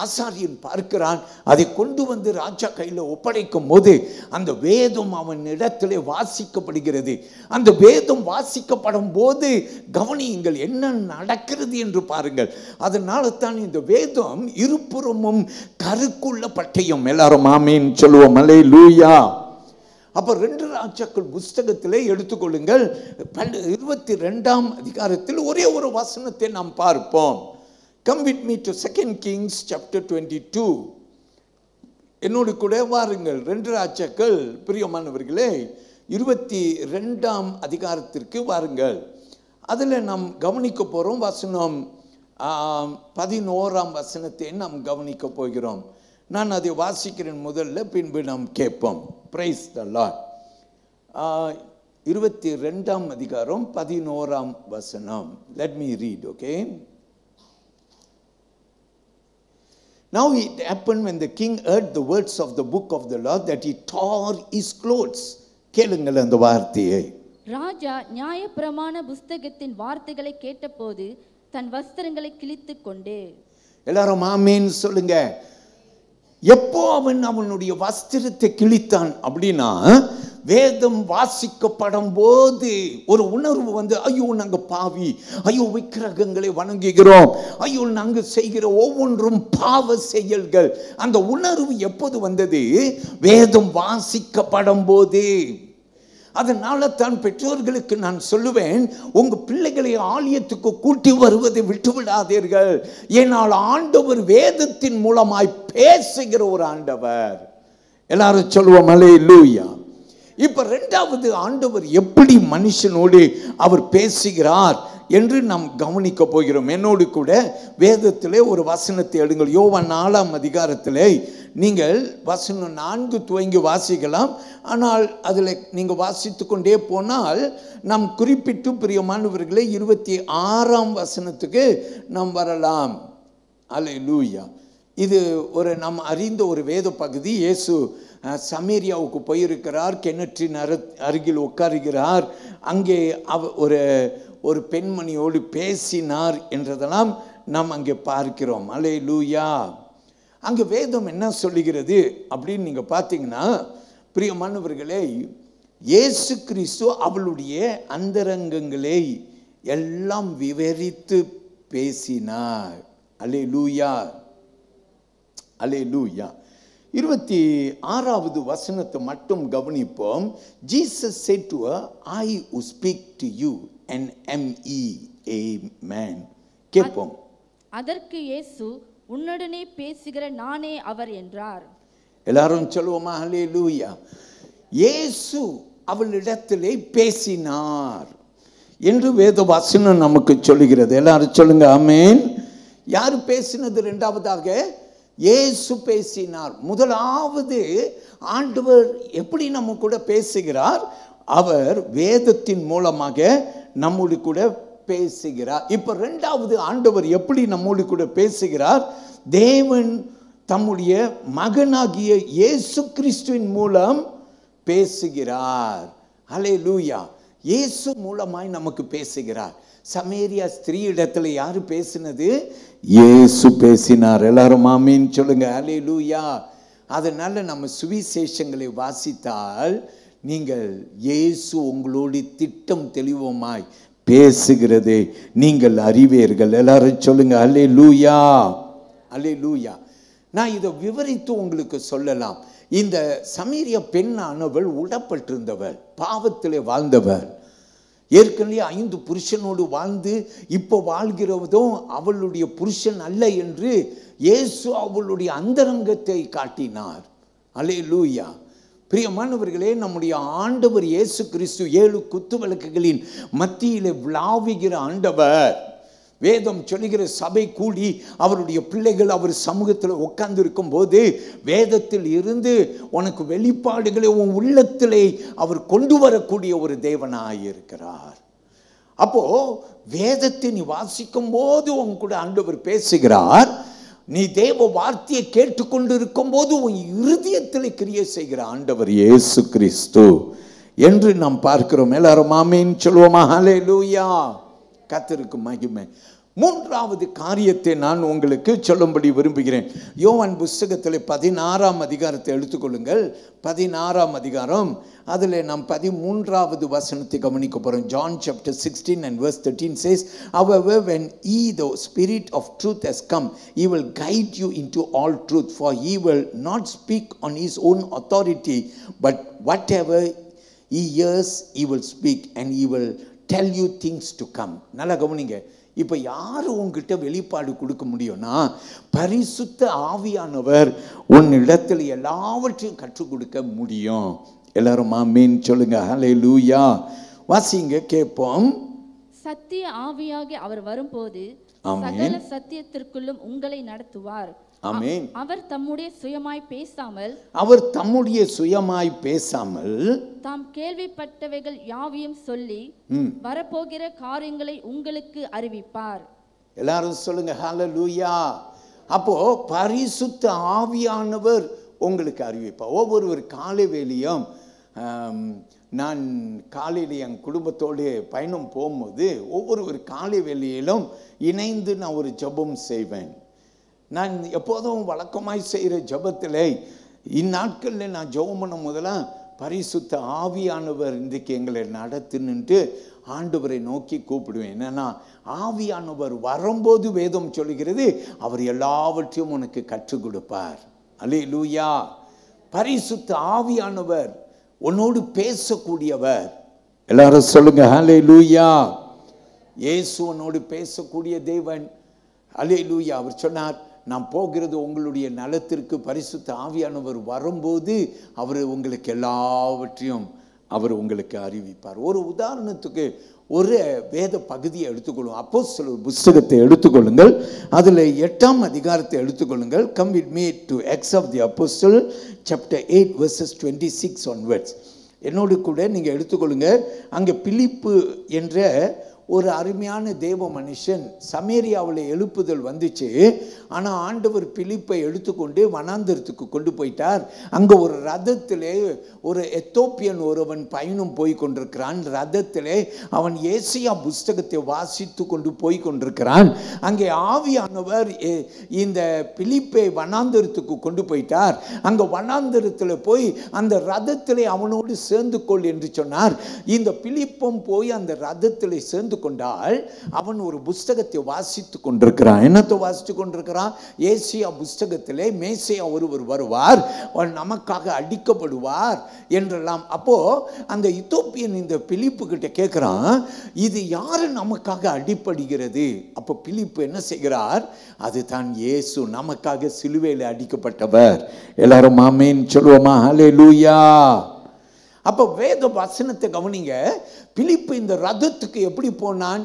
ஆசாரியன் பார்க்கிறான். அதை கொண்டு வந்து ராஜா கையில் ஒப்படைக்கும் போது அந்த வேதம் அவன் இடத்திலே வாசிக்கப்படுகிறது. அந்த வேதம் வாசிக்கப்படும் போது கவனியுங்கள் என்ன நடக்கிறது என்று பாருங்கள். அதனால தான் இந்த வேதம் இருபுறமும் கருக்குள்ள பட்டயம். எல்லாரும் ஆமேன் சொல்லுவோம். அல்லேலூயா. அப்போ 2 ராஜாக்கள் புஸ்தகத்திலே எடுத்துக்கொள்ளுங்கள். 22ஆம் அதிகாரத்தில் ஒரே ஒரு வசனத்தை நாம் பார்ப்போம். Come with me to 2 Kings chapter 22. என்னோடு கூட வாருங்கள். 2 ராஜாக்கள் பிரியமானவர்களே 22ஆம் அதிகாரத்திற்கு வாருங்கள். அதில் நாம் கவனிக்க போகிறோம் வசனம் 11ஆம் வசனத்தை நாம் கவனிக்க போகிறோம். நான் அதை வாசிக்கிறேன் முதல்ல, பின்பு நாம் கேட்போம். Praise the Lord. 22ஆம் அதிகாரம் 11ஆம் வசனம். Let me read, okay? Now it happened when the king heard the words of the book of the law that he tore his clothes. கேளுங்கள் அந்த வார்த்தையை. ராஜா நியாயப்பிரமாண புஸ்தகத்தின் வார்த்தைகளை கேட்டபோது தன் வஸ்திரங்களை கிழித்துக் கொண்டு. எல்லாரும் ஆமேன் சொல்லுங்க. எப்போ அவனுடைய வஸ்திரத்தை கிழித்தான் அப்படின்னா, வேதம் வாசிக்கப்படும் போது ஒரு உணர்வு வந்து, ஐயோ நாங்கள் பாவி, ஐயோ விக்கிரகங்களை வணங்குகிறோம், ஐயோ நாங்கள் செய்கிற ஒவ்வொன்றும் பாவ செயல்கள். அந்த உணர்வு எப்போது வந்தது? வேதம் வாசிக்கப்படும் போது. அதனால தான் பெற்றோர்களுக்கு நான் சொல்லுவேன், உங்க பிள்ளைகளை ஆலயத்துக்கு கூட்டி வருவதை விட்டுவிடாதீர்கள். ஏனால் ஆண்டவர் வேதத்தின் மூலமாய் பேசுகிற ஒரு ஆண்டவர். எல்லாரும் சொல்லுவோம் அல்லேலூயா. இப்ப 2வது ஆண்டவர் எப்படி மனுஷனோடு அவர் பேசுகிறார் என்று நாம் கவனிக்க போகிறோம். என்னோடு கூட வேதத்திலே ஒரு வசனத்தை எடுங்கள். யோவான் 4ஆம் அதிகாரத்திலே நீங்கள் வசனம் 4 துவங்கி வாசிக்கலாம். ஆனால் அதில் நீங்கள் வாசித்து கொண்டே போனால் நாம் குறிப்பிட்டு பிரியமானவர்களே 26ஆம் வசனத்துக்கு நாம் வரலாம். அல்லேலூயா. இது ஒரு நாம் அறிந்த ஒரு வேத பகுதி. இயேசு சமேரியாவுக்கு போயிருக்கிறார். கிணற்றின் அருகில் உட்காருகிறார். அங்கே ஒரு பெண்மணியோடு பேசினார் என்றதெல்லாம் நாம் அங்கே பார்க்கிறோம். அல்லேலூயா. அங்கே வேதம் என்ன சொல்லுகிறது அப்படின்னு நீங்கள் பார்த்தீங்கன்னா, பிரியமானவர்களே, இயேசு கிறிஸ்து அவளுடைய அந்தரங்கங்களை எல்லாம் விவரித்து பேசினார். அல்லேலூயா. அல்லேலூயா. 26வது வசனத்தை மட்டும் கவனிப்போம். Jesus said to her, I who speak to you and am he. Amen. கேட்போம். அதற்கு இயேசு, உன்னுடனே பேசுகிற நானே அவர் என்றார். எல்லாரும் சொல்லுவோமா? அல்லேலூயா. இயேசு அவளிடத்திலே பேசினார் என்று வேத வசனம் நமக்கு சொல்லுகிறது. எல்லாரும் சொல்லுங்க ஆமென். யார் பேசினது? 2வதாக இயேசு பேசினார். முதலாவது ஆண்டவர் எப்படி நம்ம கூட பேசுகிறார்? அவர் வேதத்தின் மூலமாக நம்மோடு கூட பேசுகிறார். இப்ப 2வது ஆண்டவர் எப்படி நம்மோடு கூட பேசுகிறார்? தேவன் தம்முடைய மகனாகிய இயேசு கிறிஸ்துவின் மூலம் பேசுகிறார். அல்லேலூயா. இயேசு மூலமாய் நமக்கு பேசுகிறார். சமேரியா ஸ்திரீ இடத்துல யாரு பேசினது? இயேசு பேசினார். எல்லாரும் ஆமீன் சொல்லுங்க. அல்லேலூயா. அதனால நம்ம சுவிசேஷங்களை வாசித்தால் நீங்கள் இயேசு உங்களோடு திட்டம் தெளிவுமாய் பேசுகிறதை நீங்கள் அறிவீர்கள். எல்லாரும் சொல்லுங்க அல்லேலூயா. அல்லேலூயா. நான் இதை விவரித்து உங்களுக்கு சொல்லலாம். இந்த சமீரிய பெண்ணானவள் உடப்பட்டிருந்தவள், பாவத்திலே வாழ்ந்தவள். ஏற்கனவே 5 புருஷனோடு வாழ்ந்து இப்போ வாழ்கிறதும் அவளுடைய புருஷன் அல்ல என்று இயேசு அவளுடைய அந்தரங்கத்தை காட்டினார். அல்லேலூயா. பிரியமானவர்களே, நம்முடைய ஆண்டவர் இயேசு கிறிஸ்து 7 குத்துவிளக்குகளின் மத்தியிலே விளாவுகிற ஆண்டவர். வேதம் சொல்லுகிற சபை கூடி அவருடைய பிள்ளைகள் அவர் சமூகத்தில் உட்கார்ந்து இருக்கும் போது வேதத்தில் இருந்து உனக்கு வெளிப்பாடுகளை உன் உள்ளத்திலே அவர் கொண்டு வரக்கூடிய ஒரு தேவனாயிருக்கிறார். அப்போ வேதத்தை நீ வாசிக்கும் போது உன் கூட ஆண்டவர் பேசுகிறார். நீ தேவ வார்த்தையை கேட்டுக்கொண்டு இருக்கும் போது உன் இருதயத்தில் கிரியை செய்கிற ஆண்டவர் இயேசு கிறிஸ்து என்று நாம் பார்க்கிறோம். எல்லாரும் ஆமென் சொல்லுவோமா? ஹல்லேலூயா. கர்த்தருக்கு மகிமை. 3வது காரியத்தை நான் உங்களுக்கு சொல்லும்படி விரும்புகிறேன். யோவான் புஸ்தகத்தில் 16ஆம் அதிகாரத்தை எடுத்துக்கொள்ளுங்கள். 16ஆம் அதிகாரம், அதில் நாம் 13வது வசனத்தை கவனிக்க போகிறோம். John chapter 16 and verse 13 says, however, when he, the Spirit of truth has come, he will guide you into all truth, for he will not speak on his own authority, but whatever he hears, he will speak, and he will tell you things to come. நல்லா கவனிங்க. இப்போ யார் உங்ககிட்ட வெளிப்பாடு கொடுக்க முடியும்னா, பரிசுத்த ஆவியானவர் உன் இடத்துல எல்லாவற்றையும் கற்றுக் கொடுக்க முடியும். எல்லாரும் ஆமென் சொல்லுங்க. ஹல்லேலூயா. வாசிங்க, கேட்போம். சத்திய ஆவியாகி அவர் வரும்போது சகல சத்தியத்திற்குள்ளும் உங்களை நடத்துவார். ஆமென். அவர் தம்முடைய சுயமாய் பேசாமல் தாம் கேள்விப்பட்டவைகள் யாவையும் சொல்லி வரப்போகிற காரியங்களை உங்களுக்கு அறிவிப்பார். எல்லாரும் சொல்லுங்க ஹல்லேலூயா. அப்போ பரிசுத்த ஆவியானவர் உங்களுக்கு அறிவிப்பார். ஒவ்வொரு காலை வேளையும் நான் காலையில் என் குடும்பத்தோடு பயணம் போகும்போது ஒவ்வொரு காலை வேளையிலும் இணைந்து நான் ஒரு ஜெபம் செய்வேன். நான் எப்போதும் வழக்கமாய் செய்கிற ஜெபத்தில் இந்நாட்களில் நான் ஜெபம் பண்ண முதலாம் பரிசுத்த ஆவியானவர் இன்றைக்கு எங்களை நடத்துன்னுட்டு ஆண்டவரை நோக்கி கூப்பிடுவேன். என்னன்னா, ஆவியானவர் வரும்போது வேதம் சொல்லுகிறது அவர் எல்லாவற்றையும் உனக்கு கற்றுக் கொடுப்பார். அல்லேலூயா. பரிசுத்த ஆவியானவர் உன்னோடு பேசக்கூடியவர். எல்லாரும் சொல்லுங்க ஹல்லேலூயா. இயேசு உன்னோடு பேசக்கூடிய தேவன். அல்லேலூயா. அவர் சொன்னார், நான் போகிறது உங்களுடைய நலத்திற்கு. பரிசுத்த ஆவியானவர் வரும்போது அவர் உங்களுக்கு எல்லாவற்றையும் அவர் உங்களுக்கு அறிவிப்பார். ஒரு உதாரணத்துக்கு ஒரு வேத பகுதியை எடுத்துக்கொள்ளும். அப்போஸ்தலர் புத்தகத்தை எடுத்துக்கொள்ளுங்கள். அதில் 8ஆம் அதிகாரத்தை எடுத்துக்கொள்ளுங்கள். Come with me to Acts of the Apostle chapter 8 verses 26 onwards. என்னோடு கூட நீங்கள் எடுத்துக்கொள்ளுங்க. அங்கே பிலிப்பு என்ற ஒரு அருமையான தேவ மனுஷன் சமேரியாவில் எழுப்புதல் வந்துச்சு. ஆனால் ஆண்டவர் பிலிப்பை எடுத்துக்கொண்டு வனாந்தரத்துக்கு கொண்டு போயிட்டார். அங்கே ஒரு ரதத்திலே ஒரு எத்தோப்பியன் ஒருவன் பயணம் போய் கொண்டிருக்கிறான். ரதத்திலே அவன் ஏசியா புஸ்தகத்தை வாசித்து கொண்டு போய் கொண்டிருக்கிறான். அங்கே ஆவியானவர் இந்த பிலிப்பை வனாந்தரத்துக்கு கொண்டு போயிட்டார். அங்கே வனாந்தரத்தில் போய் அந்த ரதத்திலே அவனோடு சேர்ந்து கொள் என்று சொன்னார். இந்த பிலிப்பும் போய் அந்த ரதத்திலே சேர்ந்து கொண்டால் அவன் ஒரு புஸ்தகத்தை வாசித்து கொண்டிருக்கிறான். என்னத்தை வாசித்து கொண்டிருக்கிறான்? ஏசியா புஸ்தகத்திலே மேசியா ஒருவர் வருவார், அவர் நமக்காக அடிக்கப்படுவார் என்றெல்லாம். அப்போ அந்த எத்தோப்பியன் இந்த பிலிப்பு கிட்ட கேட்கிறான், இது யாரு நமக்காக அடிப்படுகிறது? அப்போ பிலிப்பு என்ன செய்கிறார்? அதுதான் இயேசு, நமக்காக சிலுவையில் அடிக்கப்பட்டவர். எல்லாரும் ஆமென் சொல்லுவோமா? ஹல்லேலூயா. அப்போ வேத வசனத்தை கவனிங்க. பிலிப்பு இந்த ரதத்துக்கு எப்படி போனான்?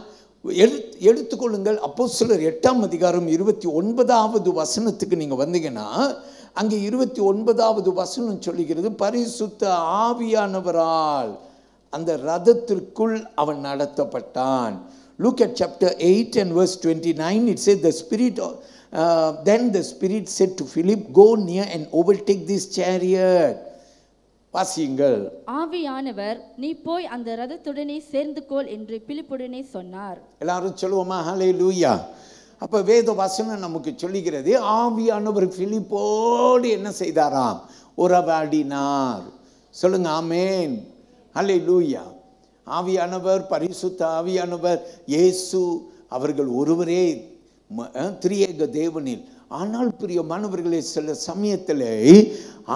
எடுத்துக்கொள்ளுங்கள். அப்போஸ்தலர் 8ஆம் அதிகாரம் 29வது வசனத்துக்கு நீங்கள் வந்தீங்கன்னா அங்கே 29வது வசனம் சொல்லுகிறது, பரிசுத்த ஆவியானவரால் அந்த ரதத்திற்குள் அவன் நடத்தப்பட்டான். Look at chapter 8 and verse 29. It says then the Spirit said to Philip, go near and overtake this chariot. வாசியுங்கள். ஆவியானவர் நீ போய் அந்த ரதத்துடனே சேர்ந்து கொள் என்று பிலிப்புடனே சொன்னார். எல்லாரும் சொல்லுவோமா? ஹல்லேலூயா. அப்ப வேத வசனம் நமக்கு சொல்லுகிறது, ஆவியானவர் பிலிப்போடு என்ன செய்தாராம்? உறவாடினார். சொல்லுங்க ஆமென். ஹல்லேலூயா. ஆவியானவர், பரிசுத்த ஆவியானவர், இயேசு அவர்கள் ஒருவரே திரியேக தேவனில் ஆனால் பிரியமானவர்களே, சில சமயத்தில்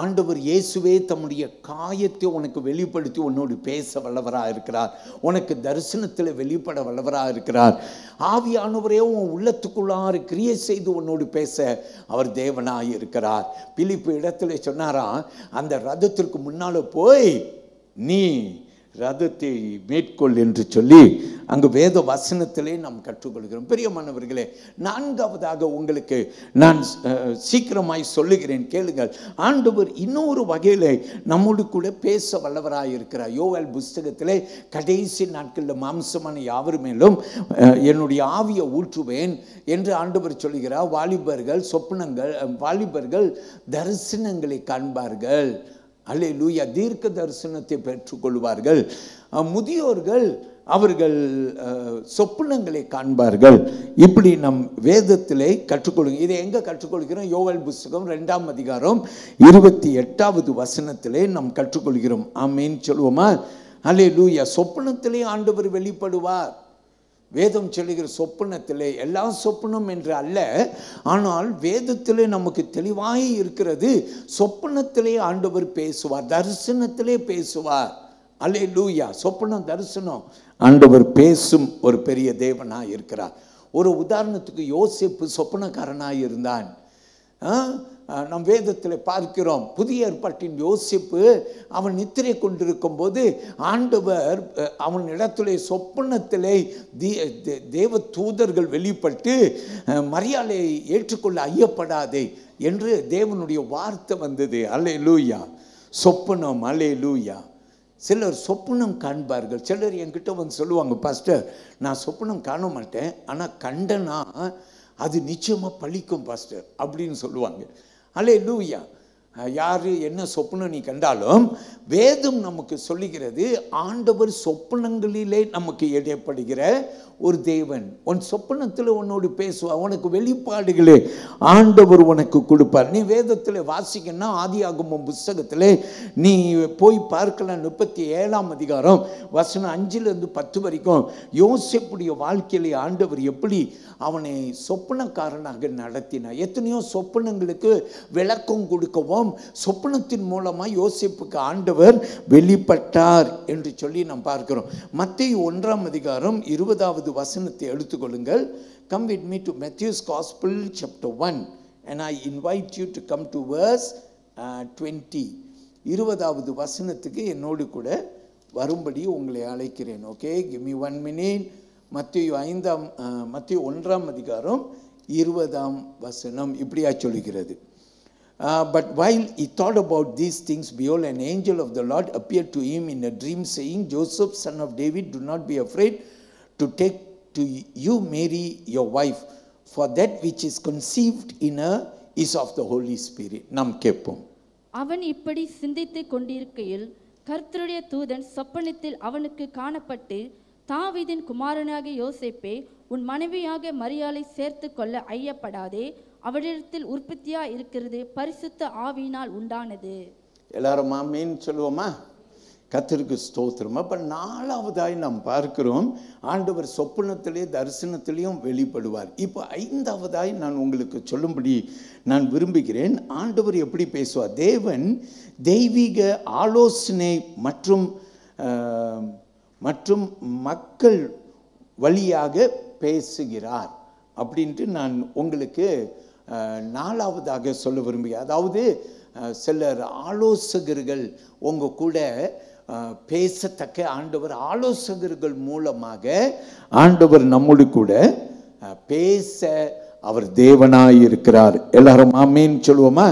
ஆண்டவர் இயேசுவே தம்முடைய காயத்தை உனக்கு வெளிப்படுத்தி உன்னோடு பேச வல்லவராக இருக்கிறார். உனக்கு தரிசனத்தில் வெளிப்பட வல்லவராக இருக்கிறார். ஆவியானவரே உன் உள்ளத்துக்குள்ளார கிரியை செய்து உன்னோடு பேச அவர் தேவனாய் இருக்கிறார். பிலிப்பு இடத்துல சொன்னாராம், அந்த ரதத்திற்கு முன்னால் போய் நீ ரதத்தை மேற்கொள் என்று சொல்லி அங்கு வேத வசனத்திலே நாம் கற்றுக்கொள்கிறோம். பிரியமானவர்களே, நான்காவதாக உங்களுக்கு நான் சீக்கிரமாய் சொல்லுகிறேன், கேளுங்கள். ஆண்டவர் இன்னொரு வகையில் நம்மோடு கூட பேச வல்லவராக இருக்கிறார். யோவேல் புஸ்தகத்திலே கடைசி நாட்களில் மாம்சமான யாவர் மேலும் என்னுடைய ஆவியை ஊற்றுவேன் என்று ஆண்டவர் சொல்லுகிறார். வாலிபர்கள் தரிசனங்களை காண்பார்கள். அல்லேலூயா. தீர்க்க தரிசனத்தை பெற்றுக்கொள்வார்கள். முதியோர்கள் அவர்கள் சொப்பனங்களை காண்பார்கள். இப்படி நம் வேதத்திலே கற்றுக்கொள்ளுங்க. இதை எங்கே கற்றுக்கொள்கிறோம்? யோவேல் புஸ்தகம் 2ஆம் அதிகாரம் 28வது வசனத்திலே நாம் கற்றுக்கொள்கிறோம். ஆமேன் சொல்லுவோமா? அல்லேலூயா. சொப்பனத்திலே ஆண்டவர் வெளிப்படுவார். வேதம் சொல்லுகிற சொப்பனத்திலே, எல்லா சொப்பனம் என்று அல்ல, ஆனால் வேதத்திலே நமக்கு தெளிவாய் இருக்கிறது. சொப்பனத்திலே ஆண்டவர் பேசுவார், தரிசனத்திலே பேசுவார். அல்லேலூயா. சொப்பனம் தரிசனம் ஆண்டவர் பேசும் ஒரு பெரிய தேவனாய் இருக்கிறார். ஒரு உதாரணத்துக்கு, யோசேப்பு சொப்பனக்காரனாய் இருந்தான். நம் வேதத்தில் பார்க்கிறோம். புதிய ஏற்பாட்டின் யோசேப்பு அவன் நித்திரை கொண்டிருக்கும் போது ஆண்டவர் அவன் இடத்திலே சொப்பனத்திலே தேவ தூதர்கள் வெளிப்பட்டு, மரியாதை ஏற்றுக்கொள்ள ஐயப்படாதே என்று தேவனுடைய வார்த்தை வந்தது. அல்லேலூயா. சொப்பனம். அல்லேலூயா. சிலர் சொப்பனம் காண்பார்கள். சிலர் என்கிட்ட வந்து சொல்லுவாங்க, பாஸ்டர் நான் சொப்பனம் காண மாட்டேன், ஆனால் கண்டனா அது நிச்சயமாக பழிக்கும் பாஸ்டர் அப்படின்னு சொல்லுவாங்க. அல்லேலூயா. யார் என்ன சொப்பனம் நீ கண்டாலும் வேதம் நமக்கு சொல்லுகிறது, ஆண்டவர் சொப்பனங்களிலே நமக்கு இடைப்படுகிற ஒரு தேவன். உன் சொப்பனத்தில் உன்னோடு பேசுவார். உனக்கு வெளிப்பாடுகளே ஆண்டவர் உனக்கு கொடுப்பார். நீ வேதத்தில் வாசிக்கன்னா ஆதியாகமம் புஸ்தகத்தில் நீ போய் பார்க்கலாம். 37ஆம் அதிகாரம் வசனம் 5லிருந்து 10 வரைக்கும் யோசேப்புடைய வாழ்க்கையிலே ஆண்டவர் எப்படி அவனை சொப்பனக்காரனாக நடத்தினார். எத்தனையோ சொப்பனங்களுக்கு விளக்கம் கொடுக்கவும் சொப்பனத்தின் மூலமாக யோசேப்புக்கு ஆண்டவர் வெளிப்பட்டார் என்று சொல்லி நாம் பார்க்கிறோம். மத்தேயு 1ஆம் அதிகாரம் 20வது வசனத்தை எடுத்துக்கொள்ளுங்கள். Come with me to Matthew's Gospel chapter 1 and I invite you to come to verse 20. 20வது வசனத்துக்கு என்னோடு கூட வரும்படி உங்களை அழைக்கிறேன். Okay, give me 1 minute. மத்தேயு 1ஆம் அதிகாரம் 20ஆம் வசனம் இப்படியா சொல்லுகிறது. But while he thought about these things, behold, an angel of the Lord appeared to him in a dream, saying, Joseph, son of David, do not be afraid to take to you Mary, your wife, for that which is conceived in her is of the Holy Spirit. நாம் கேட்போம். அவன் இப்படி சிந்தித்துக் கொண்டிருக்கையில் கர்த்தருடைய தூதன் சொப்பனத்தில் அவனுக்கு காணப்பட்டு, தாவீதின் குமாரனாகிய யோசேப்பே, உன் மனைவியாக மரியாளை சேர்த்து கொள்ள ஐயப்படாதே, அவளிடத்தில் உற்பத்தியா இருக்கிறது பரிசுத்த ஆவியினால் உண்டானது. எல்லாரும் ஆமென் சொல்லுவோமா? கர்த்தருக்கு ஸ்தோத்திரம். அப்போ 4வதாய் நாம் பார்க்கிறோம், ஆண்டவர் சொப்பனத்திலே தரிசனத்திலையும் வெளிப்படுவார். இப்போ 5வதாய் நான் உங்களுக்கு சொல்லும்படி நான் விரும்புகிறேன். ஆண்டவர் எப்படி பேசுவார்? தேவன் தெய்வீக ஆலோசனை மற்றும் மக்கள் வழியாக பேசுகிறார் அப்படின்ட்டு நான் உங்களுக்கு 4வதாக சொல்ல விரும்புகிறேன். அதாவது சிலர் ஆலோசகர்கள் உங்கள் கூட பேசத்தக்க ஆண்டவர் ஆலோசகர்கள் மூலமாக ஆண்டவர் நம்மோடு கூட பேச அவர் தேவனாய் இருக்கிறார். எல்லாரும் ஆமென் சொல்லுவோமா?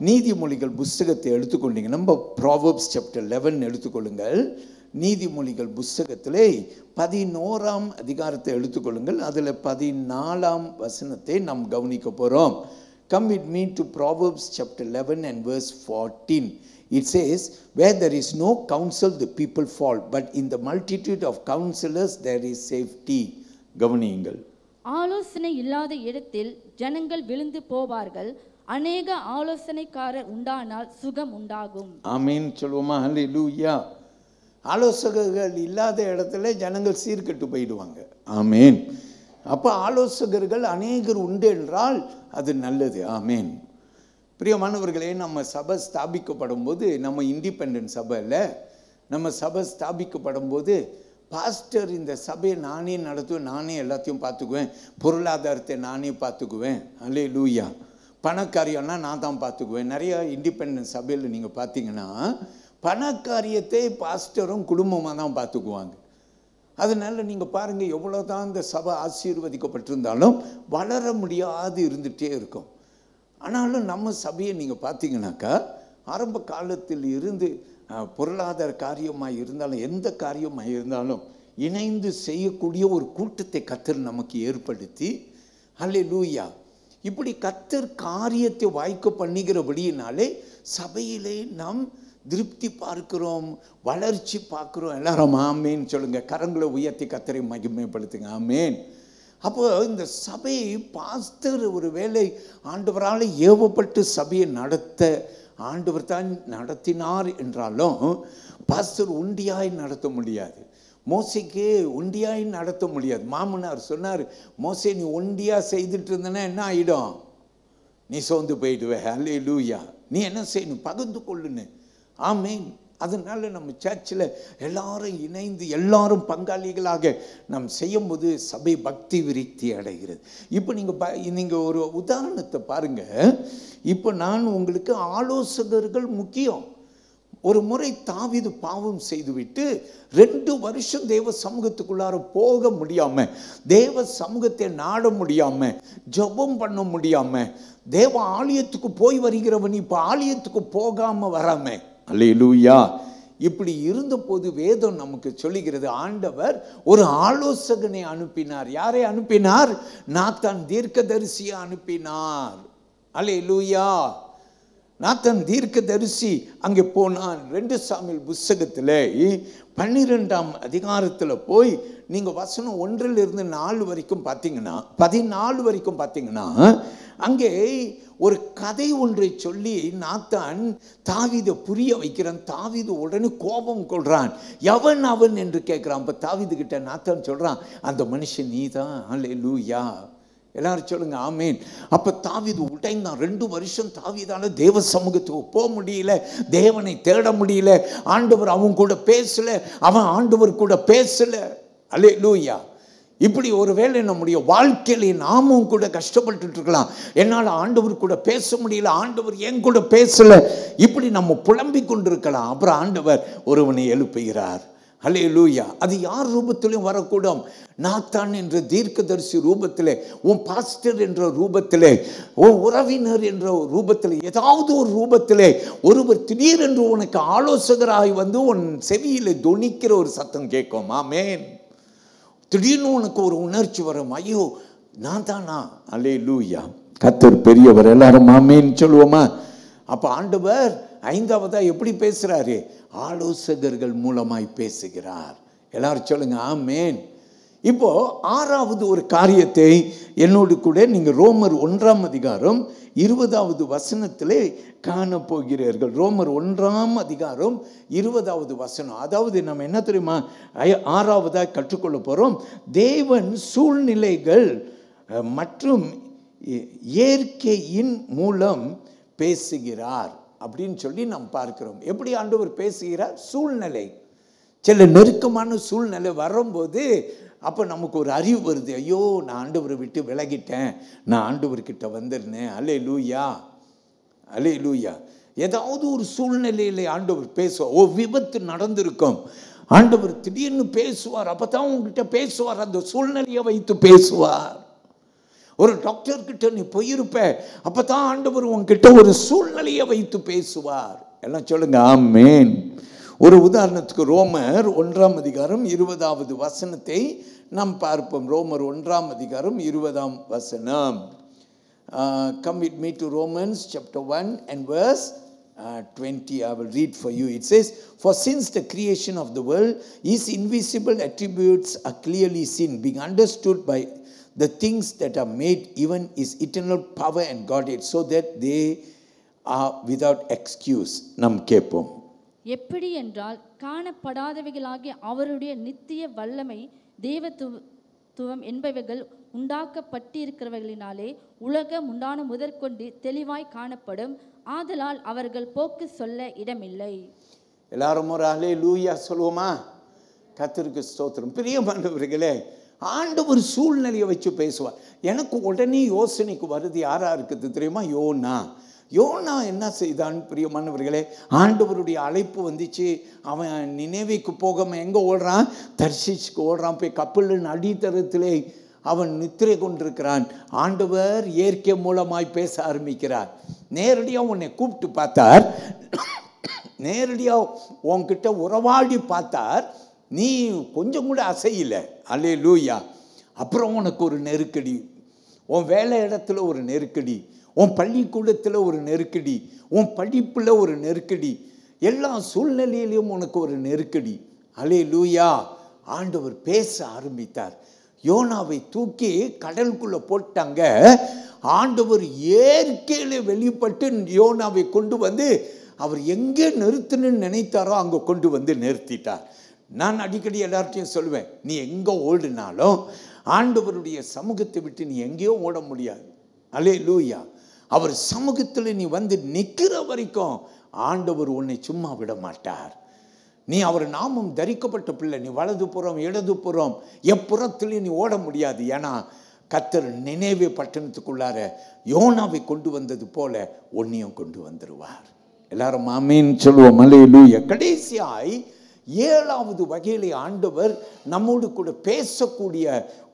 நீதிமொழிகள் புஸ்தகத்தை எடுத்துக்கொண்டீங்க. நம்ம ப்ராவர்ப்ஸ் சாப்டர் 11 எடுத்துக்கொள்ளுங்கள். நீதிமொழிகள் புஸ்தகத்திலே 11ஆம் அதிகாரத்தை எடுத்துக்கொள்ளுங்கள். அதில் 14ஆம் வசனத்தை நாம் கவனிக்க போகிறோம். Come with me to Proverbs chapter 11 and verse 14. It says, where there is no counsel the people fall, but in the multitude of counselors there is safety. கவனியுங்கள். ஆலோசனை இல்லாத இடத்தில் ஜனங்கள் விழுந்து போவார்கள், அநேக ஆலோசனைக்காரர் உண்டானால் சுகம் உண்டாகும். ஆமென் சொல்லுவோமா? ஹல்லேலூயா. ஆலோசகர்கள் இல்லாத இடத்துல ஜனங்கள் சீர்கெட்டு போயிடுவாங்க. ஆமென். அப்போ ஆலோசகர்கள் அநேகர் உண்டு என்றால் அது நல்லது. ஆமேன். பிரியமானவர்களே, நம்ம சபை ஸ்தாபிக்கப்படும் போது, நம்ம இண்டிபெண்டன்ட் சபை இல்லை, நம்ம சபை ஸ்தாபிக்கப்படும் போது பாஸ்டர் இந்த சபையை நானே நடத்துவேன், நானே எல்லாத்தையும் பார்த்துக்குவேன், பொருளாதாரத்தை நானே பார்த்துக்குவேன், அல்லேலூயா, பணக்காரியம்னா நான் தான் பார்த்துக்குவேன். நிறைய இண்டிபெண்டன்ட் சபையில் நீங்கள் பார்த்தீங்கன்னா பணக்காரியத்தை பாஸ்டரும் குடும்பமாக தான் பார்த்துக்குவாங்க. அதனால் நீங்கள் பாருங்கள், எவ்வளோ தான் இந்த சபை ஆசீர்வதிக்கப்பட்டிருந்தாலும் வளர முடியாது இருந்துகிட்டே இருக்கும். ஆனாலும் நம்ம சபையை நீங்கள் பார்த்தீங்கன்னாக்கா ஆரம்ப காலத்தில் இருந்து பொருளாதார காரியமாக இருந்தாலும் எந்த காரியமாக இருந்தாலும் இணைந்து செய்யக்கூடிய ஒரு கூட்டத்தை கர்த்தர் நமக்கு ஏற்படுத்தி, அல்லேலூயா, இப்படி கர்த்தர் காரியத்தை வாய்க்க பண்ணுகிறபடியினாலே சபையிலே நாம் திருப்தி பார்க்கிறோம், வளர்ச்சி பார்க்குறோம். எல்லாரும் ஆமேன்னு சொல்லுங்க. கரங்களை உயர்த்தி கர்த்தரை மகிமைப்படுத்துங்க. ஆமேன். அப்போ இந்த சபையை பாஸ்டர் ஒரு வேளை ஆண்டவரால் ஏவப்பட்டு சபையை நடத்த ஆண்டவர் தான் நடத்தினார் என்றாலும் பாஸ்டர் உண்டியாய் நடத்த முடியாது. மோசைக்கு ஒண்டியாய் நடத்த முடியாது. மாமனார் சொன்னார், மோசே நீ ஒண்டியா செய்துட்டு இருந்தனா என்ன ஆகிடும், நீ சோர்ந்து போயிடுவே. அல்லேலூயா. நீ என்ன செய்யணும், பகிர்ந்து கொள்ளுன்னு. ஆமேன். அதனால் நம்ம சர்ச்சில் எல்லாரும் இணைந்து எல்லாரும் பங்காளிகளாக நாம் செய்யும்போது சபை பக்தி விருத்தி அடைகிறது. இப்போ நீங்கள் ஒரு உதாரணத்தை பாருங்கள். இப்போ நான் உங்களுக்கு ஆலோசகர்கள் முக்கியம். ஒரு முறை தாவீது பாவம் செய்துவிட்டு 2 வருஷம் தேவ சமூகத்துக்குள்ளார போக முடியாமல், தேவ சமூகத்தை நாட முடியாமல், ஜெபம் பண்ண முடியாமல், தேவ ஆலயத்துக்கு போய் வருகிறவன் இப்போ ஆலயத்துக்கு போகாமல் வராமல், அல்லேலூயா, இப்படி இருந்தபோது வேதம் நமக்கு சொல்லுகிறது, ஆண்டவர் ஒரு ஆலோசகனை அனுப்பினார். யாரை அனுப்பினார்? நாத்தான் தீர்க்கதரிசியை அனுப்பினார். அல்லேலூயா. நாத்தான் தீர்க்கதரிசி அங்கே போனான். 2 சாமுவேல் புத்தகத்தில் 12ஆம் அதிகாரத்தில் போய் நீங்கள் வசனம் 1லிருந்து 4 வரைக்கும் பார்த்தீங்கன்னா, 14 வரைக்கும் பார்த்தீங்கன்னா, அங்கே ஒரு கதை ஒன்றை சொல்லி நாத்தான் தாவீதை புரிய வைக்கிறான். தாவீது உடனே கோபம் கொள்றான். எவன் அவன் என்று கேட்குறான். அப்போ தாவீது கிட்ட நாத்தான் சொல்கிறான், அந்த மனுஷன் நீ தான். அல்லேலூயா. எல்லாரும் சொல்லுங்க ஆமேன். அப்போ தாவீது உடைந்தான். 2 வருஷம் தாவீதால தேவ சமூகத்துக்கு போக முடியல, தேவனை தேட முடியல, ஆண்டவர் அவன் கூட பேசல, அவன் ஆண்டவர் கூட பேசல. அல்லேலூயா. இப்படி ஒரு வேளை நம்முடைய வாழ்க்கையில நாமும் கூட கஷ்டப்பட்டு இருக்கலாம். என்னால் ஆண்டவர் கூட பேச முடியல, ஆண்டவர் என் கூட பேசல, இப்படி நம்ம புலம்பிக் கொண்டிருக்கலாம். அப்புறம் ஆண்டவர் ஒருவனை எழுப்புகிறார். அல்லேலூயா. அது யார் ரூபத்திலும் வரக்கூடும். நாத்தான் என்ற தீர்க்கதரிசி ரூபத்திலே, உன் பாஸ்டர் என்ற ரூபத்திலே, உன் உறவினர் என்ற ரூபத்திலே, ஏதாவது ஒரு ரூபத்திலே ஒருவர் திடீரென்று உனக்கு ஆலோசகராய் வந்து உன் செவியிலே தொனிக்கிற ஒரு சத்தம் கேட்கும். ஆமேன். திடீர்னு உனக்கு ஒரு உணர்ச்சி வரும், ஐயோ நான் தானா. அல்லேலூயா. கர்த்தர் பெரியவர். எல்லாரும் ஆமேன் சொல்லுவோமா? அப்போ ஆண்டவர் 5ஆவதா எப்படி பேசுகிறாரு? ஆலோசகர்கள் மூலமாய் பேசுகிறார். எல்லாரும் சொல்லுங்க ஆமேன். இப்போ 6வது ஒரு காரியத்தை என்னோடு கூட நீங்கள் ரோமர் 1ஆம் அதிகாரம் 20வது வசனத்திலே காணப்போகிறீர்கள். ரோமர் 1ஆம் அதிகாரம் 20வது வசனம். அதாவது நம்ம என்ன தெரியுமா 6வதாக கற்றுக்கொள்ள போகிறோம்? தேவன் சூழ்நிலைகள் மற்றும் இயற்கையின் மூலம் பேசுகிறார் அப்படின்னு சொல்லி நாம் பார்க்கிறோம். எப்படி ஆண்டவர் பேசுகிறார்? சூழ்நிலை, சில நெருக்கமான சூழ்நிலை வரும்போது அப்போ நமக்கு ஒரு அறிவு வருது, ஐயோ நான் ஆண்டவரை விட்டு விலகிட்டேன், நான் ஆண்டவர்கிட்ட வந்துருந்தேன். அல்லேலூயா. அல்லேலூயா. ஏதாவது ஒரு சூழ்நிலையில் ஆண்டவர் பேசுவார். ஒரு விபத்து நடந்திருக்கும், ஆண்டவர் திடீர்னு பேசுவார். அப்போ தான் உங்ககிட்ட பேசுவார், அந்த சூழ்நிலையை வைத்து பேசுவார். ஒரு டாக்டர்கிட்ட நீ போயிருப்ப, அப்போ தான் ஆண்டவர் உங்ககிட்ட ஒரு சூழ்நிலையை வைத்து பேசுவார். எல்லாம் சொல்லுங்க ஆமேன். ஒரு உதாரணத்துக்கு ரோமர் 1ஆம் அதிகாரம் 20வது வசனத்தை நாம் பார்ப்போம். ரோமர் 1ஆம் அதிகாரம் 20ஆம் வசனம். Come with me to Romans chapter 1 and verse 20. I will read for you. It says, for since the creation of the world, his invisible attributes are clearly seen, being understood by the things that are made, even his eternal power and Godhead, so that they are without excuse. நாம் கேட்போம். எப்படி என்றால், காணப்படாதவைகளாகிய அவருடைய நித்திய வல்லமை, தேவத்துவம் என்பவைகள் உண்டாக்கப்பட்டிருக்கிறவர்களினாலே உலகம் உண்டான முதற்கொண்டு தெளிவாய் காணப்படும். ஆதலால் அவர்கள் போக்கு சொல்ல இடமில்லை. எல்லாரும் ஒரு அல்லேலூயா சொல்லுவோமா? கர்த்தருக்கு ஸ்தோத்திரம். பிரியமானவர்களே, ஆண்டவர் சூழ்நிலையை வச்சு பேசுவார். எனக்கு உடனே யோசனைக்கு வருது யாரா இருக்குது தெரியுமா? யோனா என்ன செய்தான்? பிரியமானவர்களே, ஆண்டவருடைய அழைப்பு வந்துச்சு. அவன் நினைவேக்கு போகாமல் எங்கே ஓடுறான்? தர்ஷீஷுக்கு ஓடுறான். போய் கப்பலின் அடித்தரத்திலே அவன் நித்திரை கொண்டிருக்கிறான். ஆண்டவர் இயற்கை மூலமாய் பேச ஆரம்பிக்கிறார். நேரடியாக உன்னை கூப்பிட்டு பார்த்தார், நேரடியாக உன்கிட்ட உறவாடி பார்த்தார். நீ கொஞ்சம் கூட அசையில. அல்லேலூயா. அப்புறம் உனக்கு ஒரு நெருக்கடி, உன் வேலை இடத்துல ஒரு நெருக்கடி, உன் பள்ளிக்கூடத்தில் ஒரு நெருக்கடி, உன் படிப்பில் ஒரு நெருக்கடி, எல்லா சூழ்நிலையிலையும் உனக்கு ஒரு நெருக்கடி. அல்லேலூயா. ஆண்டவர் பேச ஆரம்பித்தார். யோனாவை தூக்கி கடலுக்குள்ளே போட்டாங்க. ஆண்டவர் இயற்கையில வெளிப்பட்டு யோனாவை கொண்டு வந்து அவர் எங்கே நிறுத்தணும்னு நினைத்தாரோ அங்கே கொண்டு வந்து நிறுத்திட்டார். நான் அடிக்கடி எல்லார்ட்டையும் சொல்லுவேன், நீ எங்கே ஓடினாலும் ஆண்டவருடைய சமூகத்தை விட்டு நீ எங்கேயோ ஓட முடியாது. அல்லேலூயா. அவர் சமூகத்தில் நீ வந்து நிற்கிற வரைக்கும் ஆண்டவர் உன்னை சும்மா விட மாட்டார். நீ அவர் நாமம் தரிக்கப்பட்ட பிள்ளை. நீ வலது புறம் இடது புறம் எப்புறத்துலையும் நீ ஓட முடியாது. ஏன்னா கர்த்தர் நினைவே பட்டணத்துக்குள்ளார யோனாவை கொண்டு வந்தது போல உன்னையும் கொண்டு வந்துடுவார். எல்லாரும் ஆமீன் சொல்லுவோம். அல்லேலூயா. கடைசியாய் 7வது வகையிலே ஆண்டவர் நம்மோடு கூட பேசக்கூடிய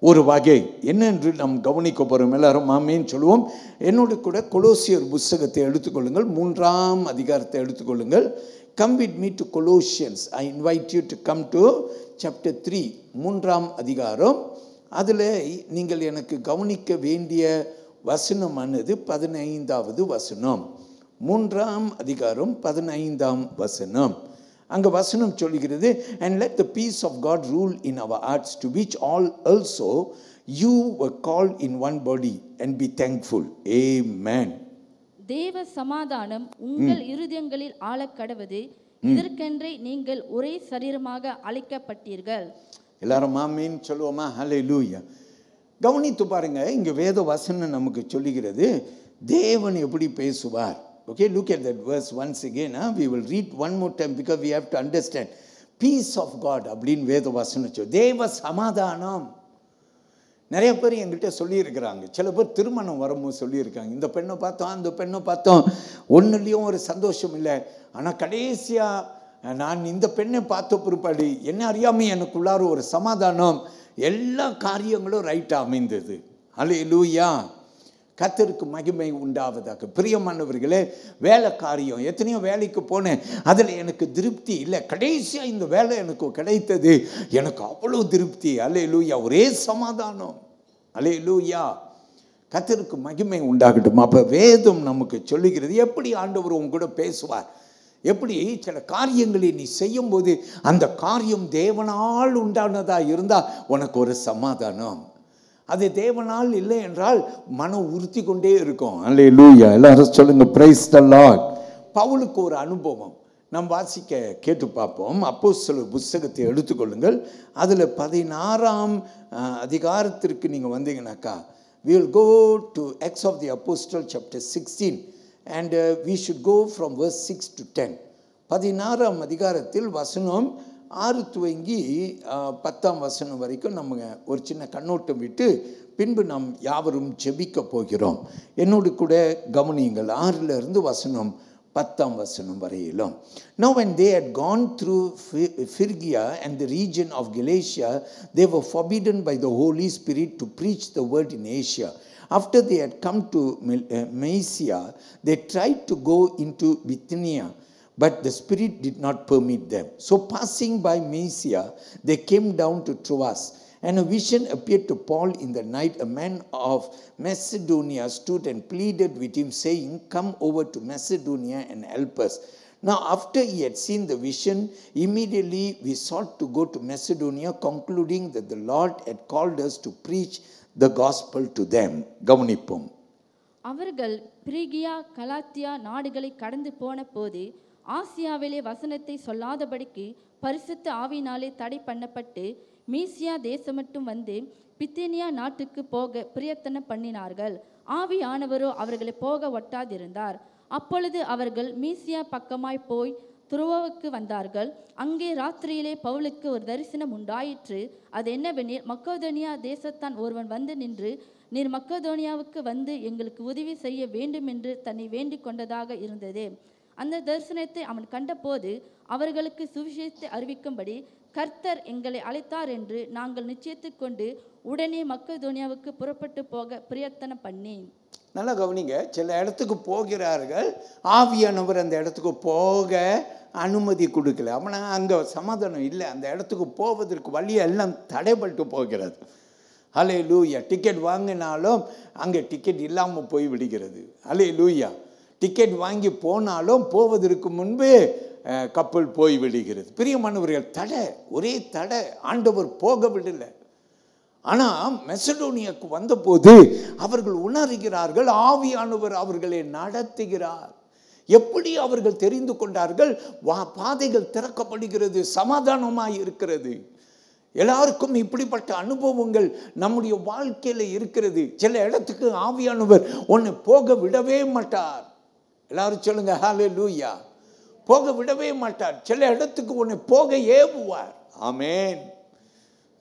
ஒரு வகை என்னென்று நாம் கவனிக்க போகிறோம். எல்லாரும் ஆமீன் சொல்லுவோம். என்னோடு கூட கொலோசியர் புஸ்தகத்தை எடுத்துக்கொள்ளுங்கள். 3ஆம் அதிகாரத்தை எடுத்துக்கொள்ளுங்கள். Come with me to Colossians. I invite you to come to chapter 3. 3ஆம் அதிகாரம். அதில் நீங்கள் எனக்கு கவனிக்க வேண்டிய வசனமானது 15வது வசனம். 3ஆம் அதிகாரம் 15ஆம் வசனம். அங்கே வசனம் சொல்லுகிறது, and let the peace of God rule in our hearts, to which all also you were called in one body, and be thankful. Amen. தேவ சமாதானம் உங்கள் இருதயங்களில் ஆளக்கடவது, இதற்கென்றே நீங்கள் ஒரே சரீரமாக அழைக்கப்பட்டீர்கள். எல்லாரும் ஆமீன் சொல்லுவோமா? ஹல்லேலூயா. கவனித்து பாருங்க, இங்க வேத வசனம் நமக்கு சொல்லுகிறது தேவன் எப்படி பேசுவார். Okay, look at that verse once again. We will read one more time because we have to understand. Peace of God அப்படின்னு வேத வசனம் சொல்லு. தேவ சமாதானம். நிறைய பேர் என்கிட்ட சொல்லியிருக்கிறாங்க. சில பேர் திருமணம் வரும்போது சொல்லியிருக்காங்க, இந்த பெண்ணை பார்த்தோம் அந்த பெண்ணை பார்த்தோம், ஒன்றுலேயும் ஒரு சந்தோஷம் இல்லை. ஆனால் கடைசியாக நான் இந்த பெண்ணை பார்த்த பிற்பாடு என்ன அறியாமல் எனக்குள்ளார ஒரு சமாதானம், எல்லா காரியங்களும் ரைட்டாக அமைந்தது. அல்லேலூயா. கர்த்தருக்கு மகிமை உண்டாவதாக. பிரியமானவர்களே, வேலை காரியம் எத்தனையோ வேலைக்கு போனேன், அதில் எனக்கு திருப்தி இல்லை. கடைசியாக இந்த வேலை எனக்கு கிடைத்தது, எனக்கு அவ்வளோ திருப்தி. அல்லேலூயா. ஒரே சமாதானம். அல்லேலூயா. கர்த்தருக்கு மகிமை உண்டாகட்டும். அப்போ வேதம் நமக்கு சொல்லுகிறது எப்படி ஆண்டவர் உங்க கூட பேசுவார், எப்படி சில காரியங்களை நீ செய்யும்போது அந்த காரியம் தேவனால் உண்டானதாக இருந்தால் உனக்கு ஒரு சமாதானம். அது தேவனால் இல்லை என்றால் மனம் உறுத்தி கொண்டே இருக்கும். அல்லேலூயா. எல்லாரும் சொல்லுங்க, பிரைஸ் தி லார்ட். பவுலுக்கு ஒரு அனுபவம் நாம் வாசிக்க கேட்டு பார்ப்போம். அப்போஸ்தலர் புத்தகத்தை எடுத்துக்கொள்ளுங்கள். அதில் 16ஆம் அதிகாரத்திற்கு நீங்கள் வந்தீங்கன்னாக்கா, we will go to Acts of the Apostle chapter 16 and we should go from verse 6 to 10. 16ஆம் அதிகாரத்தில் வசனம் 6 துவங்கி 10ஆம் வசனம் வரைக்கும் நம்ம ஒரு சின்ன கண்ணோட்டம் விட்டு பின்பு நாம் யாவரும் ஜெபிக்க போகிறோம். என்னோடு கூட கவனியுங்கள். 6லிருந்து வசனம் 10ஆம் வசனம் வரையிலும். Now when they had gone through Phrygia and the region of Galatia, they were forbidden by the Holy Spirit to preach the word in Asia. After they had come to Mysia, they tried to go into Bithynia, but the Spirit did not permit them. So passing by Mysia, they came down to Troas. And a vision appeared to Paul in the night. A man of Macedonia stood and pleaded with him, saying, "Come over to Macedonia and help us." Now after he had seen the vision, immediately we sought to go to Macedonia, concluding that the Lord had called us to preach the gospel to them. கவனிப்போம். அவர்கள் பிரிகியா Galatia நாடுகளை கடந்து போன போது ஆசியாவிலே வசனத்தை சொல்லாதபடிக்கு பரிசுத்த ஆவியினாலே தடை பண்ணப்பட்டு மீசியா தேசம் மட்டும் வந்து பித்தேனியா நாட்டுக்கு போக பிரயத்தனம் பண்ணினார்கள். ஆவியானவரோ அவர்களை போக ஒட்டாதிருந்தார். அப்பொழுது அவர்கள் மீசியா பக்கமாய் போய் துரோவுக்கு வந்தார்கள். அங்கே ராத்திரியிலே பவுலுக்கு ஒரு தரிசனம் உண்டாயிற்று. அது என்னவெனில், மக்கெதோனியா தேசத்தான் ஒருவன் வந்து நின்று, நீர் மக்கெதோனியாவுக்கு வந்து எங்களுக்கு உதவி செய்ய வேண்டும் என்று தன்னை வேண்டிக் கொண்டதாக இருந்தது. அந்த தரிசனத்தை அவன் கண்டபோது அவர்களுக்கு சுவிசேஷத்தை அறிவிக்கும்படி கர்த்தர் எங்களை அழைத்தார் என்று நாங்கள் நிச்சயித்து கொண்டு உடனே மக்கெதோனியாவுக்கு புறப்பட்டு போக பிரயத்தனம் பண்ணேன். நல்லா கவனிங்க. சில இடத்துக்கு போகிறார்கள், ஆவியானவர் அந்த இடத்துக்கு போக அனுமதி கொடுக்கல. அவனா அங்கே சமாதானம் இல்லை, அந்த இடத்துக்கு போவதற்கு வழியெல்லாம் தடைபட்டு போகிறது. ஹல்லேலூயா. டிக்கெட் வாங்கினாலும் அங்கே டிக்கெட் இல்லாமல் போய் விடுகிறது. ஹல்லேலூயா. டிக்கெட் வாங்கி போனாலும் போவதற்கு முன்பு கப்பல் போய் விடுகிறது. பிரியமானவர்கள், தடை, ஒரே தடை, ஆண்டவர் போக விடலை. ஆனால் மெசடோனியாவுக்கு வந்தபோது அவர்கள் உணர்கிறார்கள், ஆவியானவர் அவர்களை நடத்துகிறார். எப்படி அவர்கள் தெரிந்து கொண்டார்கள்? பாதைகள் திறக்கப்படுகிறது, சமாதானமாய் இருக்கிறது. எல்லாருக்கும் இப்படிப்பட்ட அனுபவங்கள் நம்முடைய வாழ்க்கையில் இருக்கிறது. சில இடத்துக்கு ஆவியானவர் உன்னை போக விடவே மாட்டார். எல்லாரும் சொல்லுங்க ஹல்லேலூயா. போக விடவே மாட்டார். சில இடத்துக்கு உன்னை போக ஏவுவார். ஆமென்.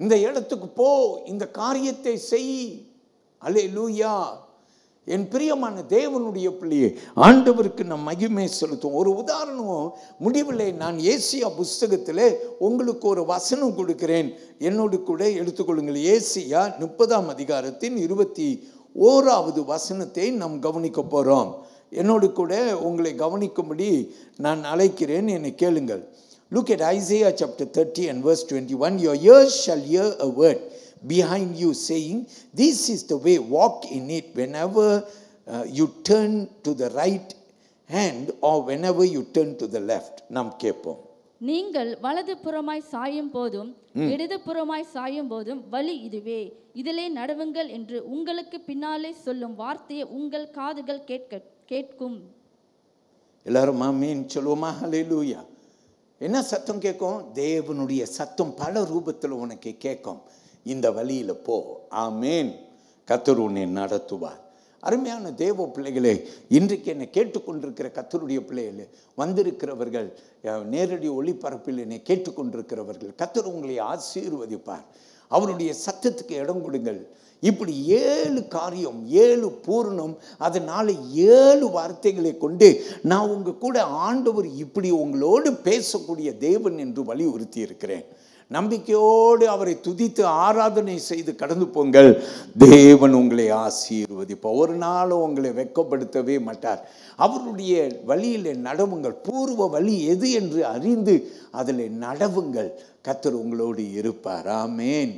இந்த இடத்துக்கு போ, இந்த காரியத்தை செய். ஹல்லேலூயா. என் பிரியமான தேவனுடைய பிள்ளையே, ஆண்டவருக்கு நம் மகிமை செலுத்தும். ஒரு உதாரணம் முடிவில் நான் ஏசியா புஸ்தகத்தில் உங்களுக்கு ஒரு வசனம் கொடுக்கிறேன், என்னோடு கூட எடுத்துக்கொள்ளுங்கள். ஏசியா 30ஆம் அதிகாரத்தின் 21வது வசனத்தை நாம் கவனிக்க போகிறோம். என்னோடு கூட உங்களை கவனிக்கும்படி நான் அழைக்கிறேன், என்னை கேளுங்கள். Look at Isaiah chapter 30 and verse 21. Your ears shall hear a word behind you saying, this is the way, walk in it, whenever you turn to the right hand or whenever you turn to the left. நாம் கேட்போம். நீங்கள் வலது புறமாய் சாயும் போதும் இடது புறமாய் சாயும் போதும் வழி இதுவே, இதிலே நடவுங்கள் என்று உங்களுக்கு பின்னாலே சொல்லும் வார்த்தையை உங்கள் காதுகள் கேட்கும். எல்லாரும் ஆமென் சொல்லுவோமா? ஹல்லேலூயா. என்ன சத்தம் கேட்கும்? தேவனுடைய சத்தம் பல ரூபத்தில் உனக்கு கேட்கும். இந்த வழியில் போ. ஆமென். கர்த்தர் உன்னை நடத்துவார். அருமையான தேவ பிள்ளைகளே, இன்றைக்கு என்னை கேட்டுக்கொண்டிருக்கிற கர்த்தருடைய பிள்ளைகளே, வந்திருக்கிறவர்கள், நேரடி ஒளிபரப்பில் என்னை கேட்டுக்கொண்டிருக்கிறவர்கள், கர்த்தர் உங்களை ஆசீர்வதிப்பார். அவருடைய சத்தத்துக்கு இடம் கொடுங்கள். இப்படி 7 காரியம், 7 பூரணம், அதனால 7 வார்த்தைகளை கொண்டு நான் உங்க கூட ஆண்டவர் இப்படி உங்களோடு பேசக்கூடிய தேவன் என்று வலியுறுத்தி இருக்கிறேன். நம்பிக்கையோடு அவரை துதித்து ஆராதனை செய்து கடந்து போங்கள். தேவன் உங்களை ஆசீர்வதிப்பார். ஒரு நாளும் உங்களை வெட்கப்படுத்தவே மாட்டார். அவருடைய வழியில் நடவுங்கள். பூர்வ வழி எது என்று அறிந்து அதில் நடவுங்கள். கர்த்தர் உங்களோடு இருப்பார். ஆமென்.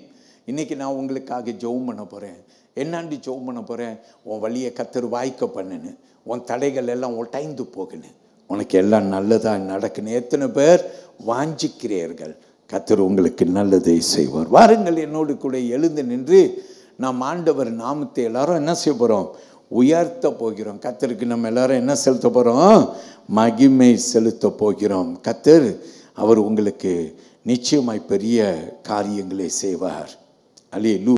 இன்னைக்கு நான் உங்களுக்காக ஜெபம் பண்ண போகிறேன். என்னாண்டி ஜெபம் பண்ண போகிறேன்? உன் வழியை கர்த்தர் வாய்க்க பண்ணுன்னு, உன் தடைகள் எல்லாம் ஒட்டைந்து போகணும், உனக்கு எல்லாம் நல்லதாக நடக்கணும். எத்தனை பேர் வாஞ்சிக்கிறீர்கள்? கர்த்தர் உங்களுக்கு நல்லதை செய்வார். வாருங்கள், என்னோடு கூட எழுந்து நின்று நாம் ஆண்டவர் நாமத்தை எல்லாரும் என்ன செய்ய போகிறோம்? உயர்த்த போகிறோம். கர்த்தருக்கு நம்ம எல்லாரும் என்ன செலுத்த போகிறோம்? மகிமை செலுத்த போகிறோம். கர்த்தர் அவர் உங்களுக்கு நிச்சயமாய் பெரிய காரியங்களை செய்வார். அல்லேலூயா.